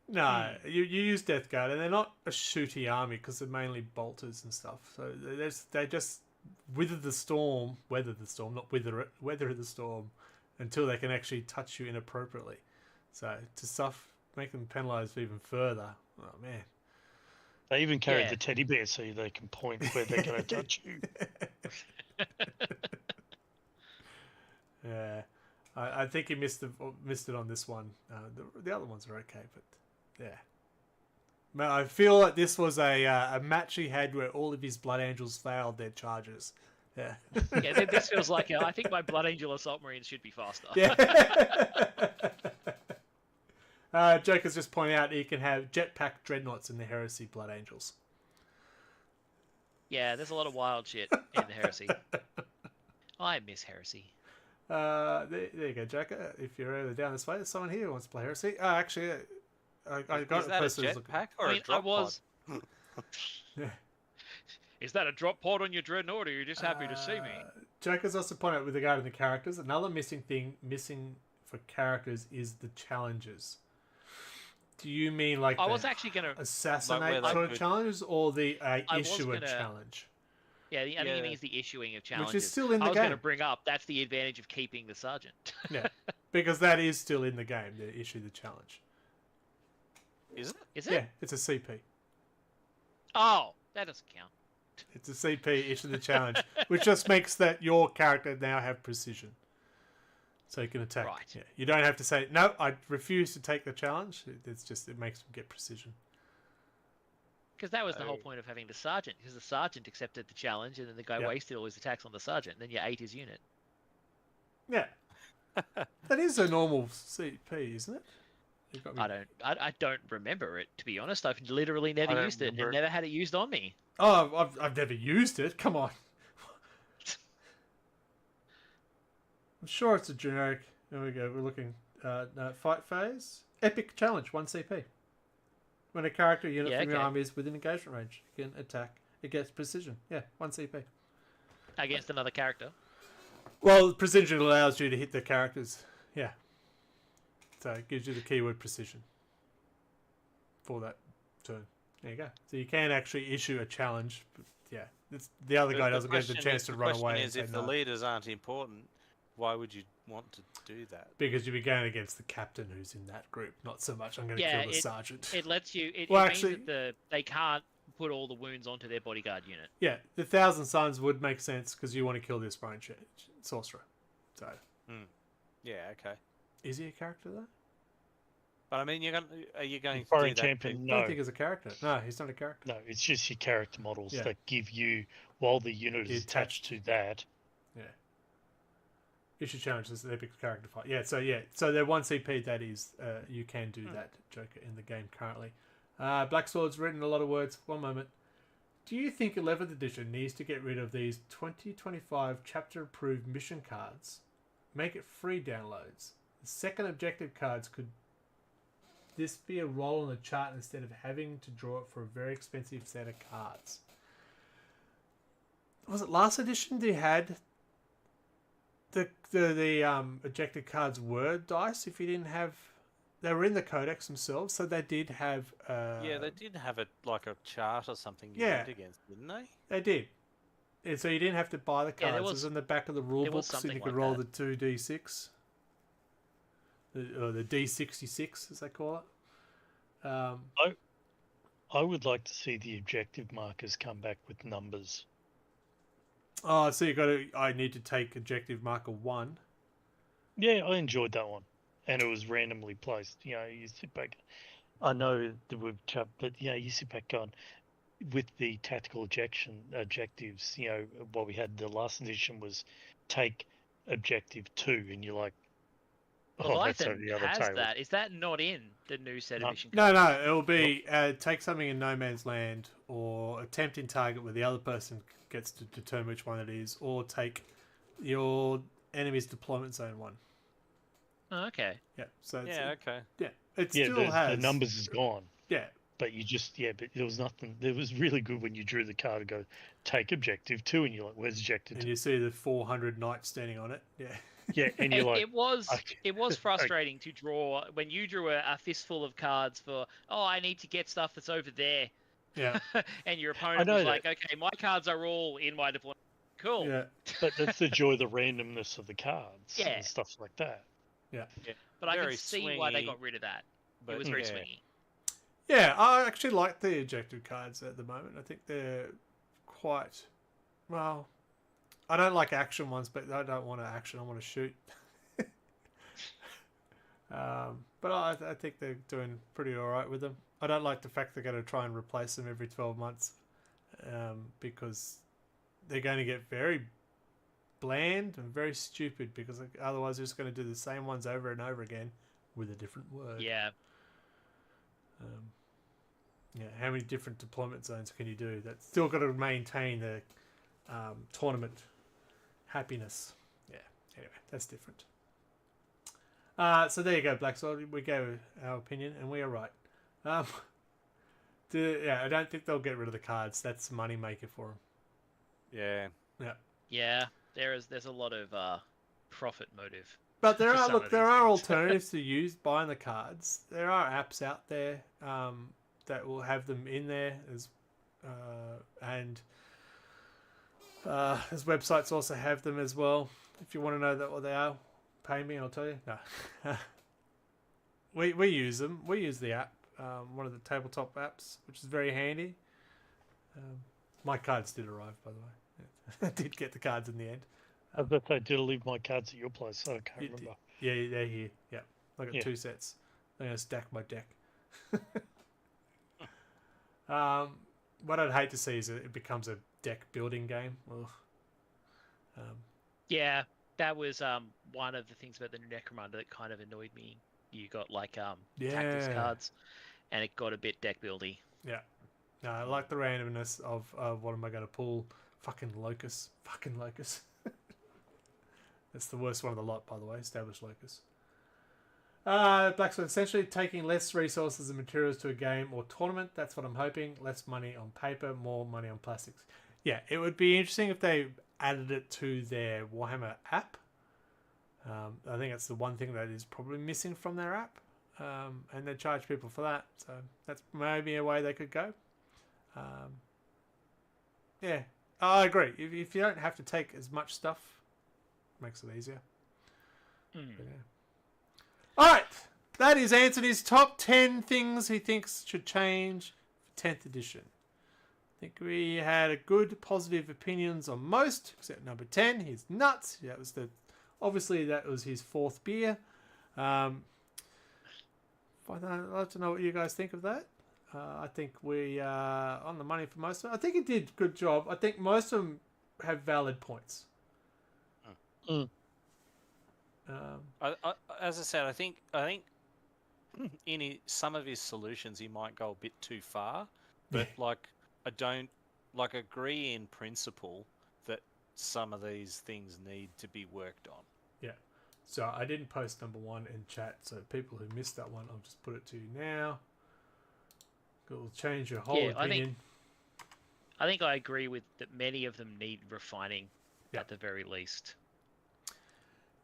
No, you use Death Guard, and they're not a shooty army because they're mainly bolters and stuff. So they just weather the storm, not weather it, weather the storm until they can actually touch you inappropriately. So to make them penalised even further. Oh man. They even carried the teddy bear so they can point where they're going to touch you. Yeah, I think he missed it on this one. The other ones are okay, but yeah. Man, I feel like this was a match he had where all of his Blood Angels failed their charges. Yeah. Yeah, this feels like I think my Blood Angel Assault Marines should be faster. Yeah. Joker's just pointing out he can have jetpack dreadnoughts in the Heresy Blood Angels. Yeah, there's a lot of wild shit in the Heresy. I miss Heresy. There you go, Joker. If you're over down this way, there's someone here who wants to play Heresy. Oh, actually, I got Is that a jetpack or a drop pod? Yeah. Is that a drop pod on your dreadnought, or are you just happy to see me? Joker's also pointed out with regard to the characters. Another missing for characters is the challenges. Do you mean like I was actually going to assassinate sort of challenges, or the issue a challenge? Yeah, the only thing is the issuing of challenges. Which is still in the game. I was going to bring up, that's the advantage of keeping the sergeant. Yeah, because that is still in the game, the issue the challenge. Is it? Is it? Yeah, it's a CP. Oh, that doesn't count. It's a CP, issue the challenge, which just makes that your character now have precision. So you can attack. Right. Yeah, you don't have to say, no, I refuse to take the challenge. It's just, it makes them get precision. Because that was the whole point of having the sergeant, because the sergeant accepted the challenge, and then the guy wasted all his attacks on the sergeant, and then you ate his unit. Yeah. That is a normal CP, isn't it? I don't remember it, to be honest. I've literally never used it, and never had it used on me. Oh, I've never used it. Come on. I'm sure it's a generic. There we go. We're looking. Fight phase. Epic challenge. 1 CP. When a character unit from your army is within engagement range, you can attack. It gets precision. Yeah, 1 CP. Against another character. Well, precision allows you to hit the characters. Yeah. So it gives you the keyword precision for that turn. There you go. So you can actually issue a challenge. But yeah, the other guy doesn't get the chance to run away. The question is, if the leaders aren't important, why would you want to do that? Because you'd be going against the captain who's in that group, not so much I'm going to kill the sergeant. It lets you. It means that they can't put all the wounds onto their bodyguard unit. Yeah, the Thousand Suns would make sense because you want to kill this Brain Sorcerer. So. Yeah. Okay. Is he a character though? But I mean, are you going to Foreign do champion? that? I don't think he's a character. No, he's not a character. No, it's just your character models that give you, while the unit is attached to that. Yeah. Issue challenge is an epic character fight. Yeah, so they're 1 CP. That is, you can do that, Joker, in the game currently. Black Sword's written a lot of words. One moment. Do you think 11th edition needs to get rid of these 2025 chapter-approved mission cards? Make it free downloads. The second objective cards could this be a roll on the chart instead of having to draw it for a very expensive set of cards? Was it last edition they had the objective cards were dice if you didn't have... They were in the Codex themselves, so they did have... yeah, they did have like a chart or something you went against, didn't they? They did. And so you didn't have to buy the cards. It was in the back of the rule book, so you could roll the 2d6. Or the D66, as they call it. I would like to see the objective markers come back with numbers. Oh, so I need to take objective marker 1. Yeah, I enjoyed that one. And it was randomly placed. You know, you sit back. I know that we've chopped, but you sit back going, with the tactical objectives, what we had the last edition was take objective 2, and you're like, Leviathan has that. Is that not in the new set edition? No, it'll be take something in no man's land, or attempt in target where the other person gets to determine which one it is, or take your enemy's deployment zone 1. Oh, okay. Yeah. So okay. Yeah, it still has the numbers is gone. Yeah. But but there was nothing. It was really good when you drew the card and go take objective 2, and you're like, where's objective 2? And you see the 400 knights standing on it. Yeah. Yeah, and you're like, it was frustrating to draw when you drew a fistful of cards for, I need to get stuff that's over there. Yeah. And your opponent was like, okay, my cards are all in my deployment. Cool. Yeah. But that's the joy, the randomness of the cards and stuff like that. Yeah. But I can Very see why they swingy, got rid of that. but It was very yeah. swingy. Yeah, I actually like the objective cards at the moment. I think they're quite well. I don't like action ones, but I don't want to action. I want to shoot. But I think they're doing pretty all right with them. I don't like the fact they're going to try and replace them every 12 months because they're going to get very bland and very stupid because otherwise they're just going to do the same ones over and over again with a different word. Yeah. Yeah, how many different deployment zones can you do? That's still got to maintain the tournament happiness. Yeah, anyway, that's different. So there you go, Black Sword. We gave our opinion, and we are right. I don't think they'll get rid of the cards. That's a money maker for them. Yeah. Yeah. Yeah. There's a lot of profit motive. But there are things. alternatives to use buying the cards. There are apps out there that will have them in there and there's websites also have them as well. If you want to know what they are, pay me, I'll tell you. No. we use them. We use the app, one of the tabletop apps, which is very handy. My cards did arrive, by the way. I did get the cards in the end. I bet they did leave my cards at your place, so I can't remember. Yeah, they're here. Yeah, I got 2 sets. I'm going to stack my deck. What I'd hate to see is that it becomes a deck building game. Yeah, that was one of the things about the new Necromunda that kind of annoyed me. You got like tactics cards, and it got a bit deck buildy. Yeah, no, I like the randomness of what am I going to pull? Fucking Locust. That's the worst one of the lot, by the way. Established Locust. Blacksmith, essentially taking less resources and materials to a game or tournament. That's what I'm hoping. Less money on paper, more money on plastics. Yeah, it would be interesting if they added it to their Warhammer app. I think that's the one thing that is probably missing from their app. And they charge people for that. So that's maybe a way they could go. Yeah, I agree. If you don't have to take as much stuff, it makes it easier. Yeah. All right, that is Anthony's top 10 things he thinks should change for 10th edition. I think we had a good positive opinions on most, except number 10. He's nuts. Obviously that was his 4th beer. I'd like to know what you guys think of that. I think we are on the money for most of them. I think he did a good job. I think most of them have valid points. As I said, I think in some of his solutions he might go a bit too far, but I don't agree in principle that some of these things need to be worked on. Yeah. So I didn't post number 1 in chat, so people who missed that one, I'll just put it to you now. It'll change your whole opinion. I think I agree with that. Many of them need refining at the very least.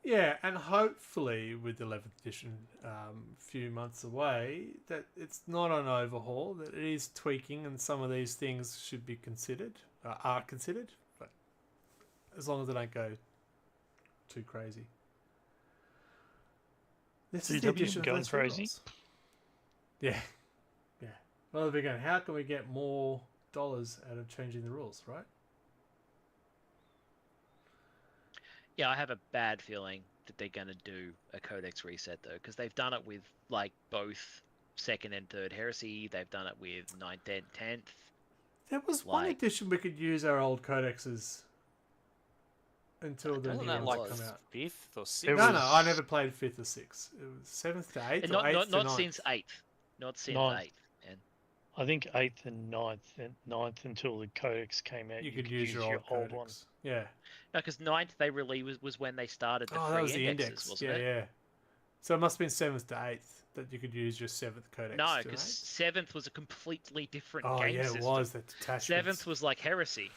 Yeah, and hopefully with 11th edition a few months away, that it's not an overhaul, that it is tweaking, and some of these things should be considered, are considered, but as long as they don't go too crazy. This is the edition of Less crazy. Yeah. Well, they're going, how can we get more dollars out of changing the rules, right? Yeah, I have a bad feeling that they're going to do a Codex reset, though, because they've done it with, both 2nd and 3rd Heresy. They've done it with 9th and 10th. There was one edition we could use our old Codexes until the new ones come out. 5th or 6th? No, I never played 5th or 6th. It was 7th to 8th or 8th to 9th. Not since 8th. Not since 8th. And I think 8th and 9th until the Codex came out. You could use your old one. Yeah. No, because 9th they released was when they started the free that was the indexes, index. wasn't it? Yeah. So it must have been 7th to 8th that you could use your 7th Codex. No, because 7th was a completely different game system. Oh, yeah, it was. That detachment. 7th was like Heresy.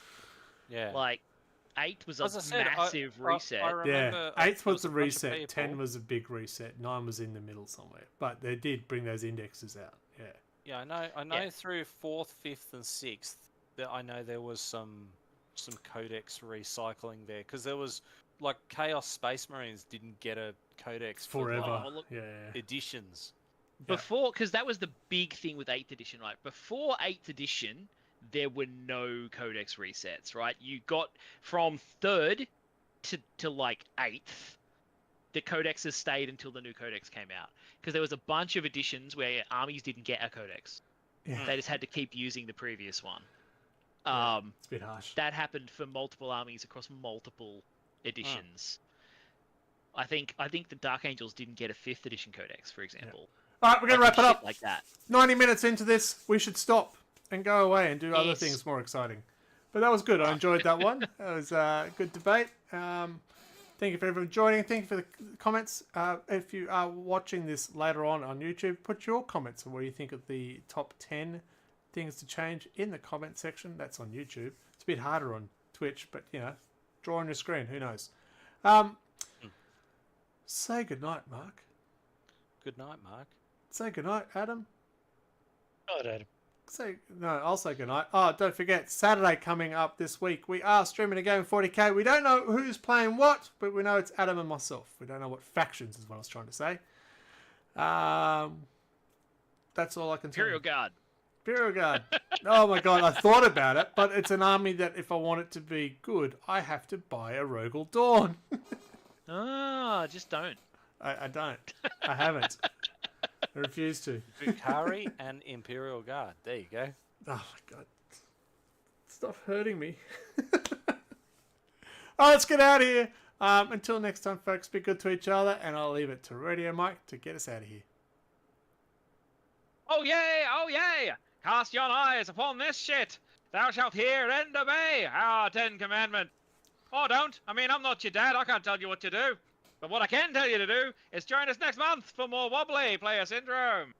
Yeah. 8th was a massive reset. I remember 8th was a reset. 10 was a big reset. 9 was in the middle somewhere. But they did bring those indexes out. Yeah. Yeah, I know through 4th, 5th and 6th that I know there was some some Codex recycling there, because there was like Chaos Space Marines didn't get a Codex for Forever. Oh, look, Yeah. editions. before, because that was the big thing with 8th edition, right? Before 8th edition, there were no Codex resets, right? You got from 3rd to like 8th, the Codexes stayed until the new Codex came out. Because there was a bunch of editions where armies didn't get a Codex. Yeah. They just had to keep using the previous one. Yeah, it's a bit harsh. That happened for multiple armies across multiple editions. I think the Dark Angels didn't get a 5th edition Codex, for example. All right, we're going to wrap it up. Like that. 90 minutes into this, we should stop and go away and do other things more exciting. But that was good. I enjoyed that one. It was a good debate. Thank you for everyone joining. Thank you for the comments. If you are watching this later on YouTube, put your comments on what you think of the top 10 things to change in the comment section. That's on YouTube. It's a bit harder on Twitch, but, you know, draw on your screen. Who knows? Say goodnight, Mark. Good night, Mark. Say goodnight, Adam. Good night, Adam. I'll say goodnight. Oh, don't forget, Saturday coming up this week, we are streaming a game 40k. We don't know who's playing what, but we know it's Adam and myself. We don't know what factions is what I was trying to say. That's all I can tell you. Imperial Guard. Oh my god, I thought about it, but it's an army that if I want it to be good, I have to buy a Rogal Dawn. Just don't. I don't. I haven't. I refuse to. Bukari and Imperial Guard. There you go. Oh my god. Stop hurting me. Alright, let's get out of here. Until next time, folks, be good to each other, and I'll leave it to Radio Mike to get us out of here. Oh yay! Oh yay! Cast your eyes upon this shit! Thou shalt hear and obey our 10 commandments. Or don't. I mean, I'm not your dad. I can't tell you what to do. But what I can tell you to do is join us next month for more Wobbly Player Syndrome.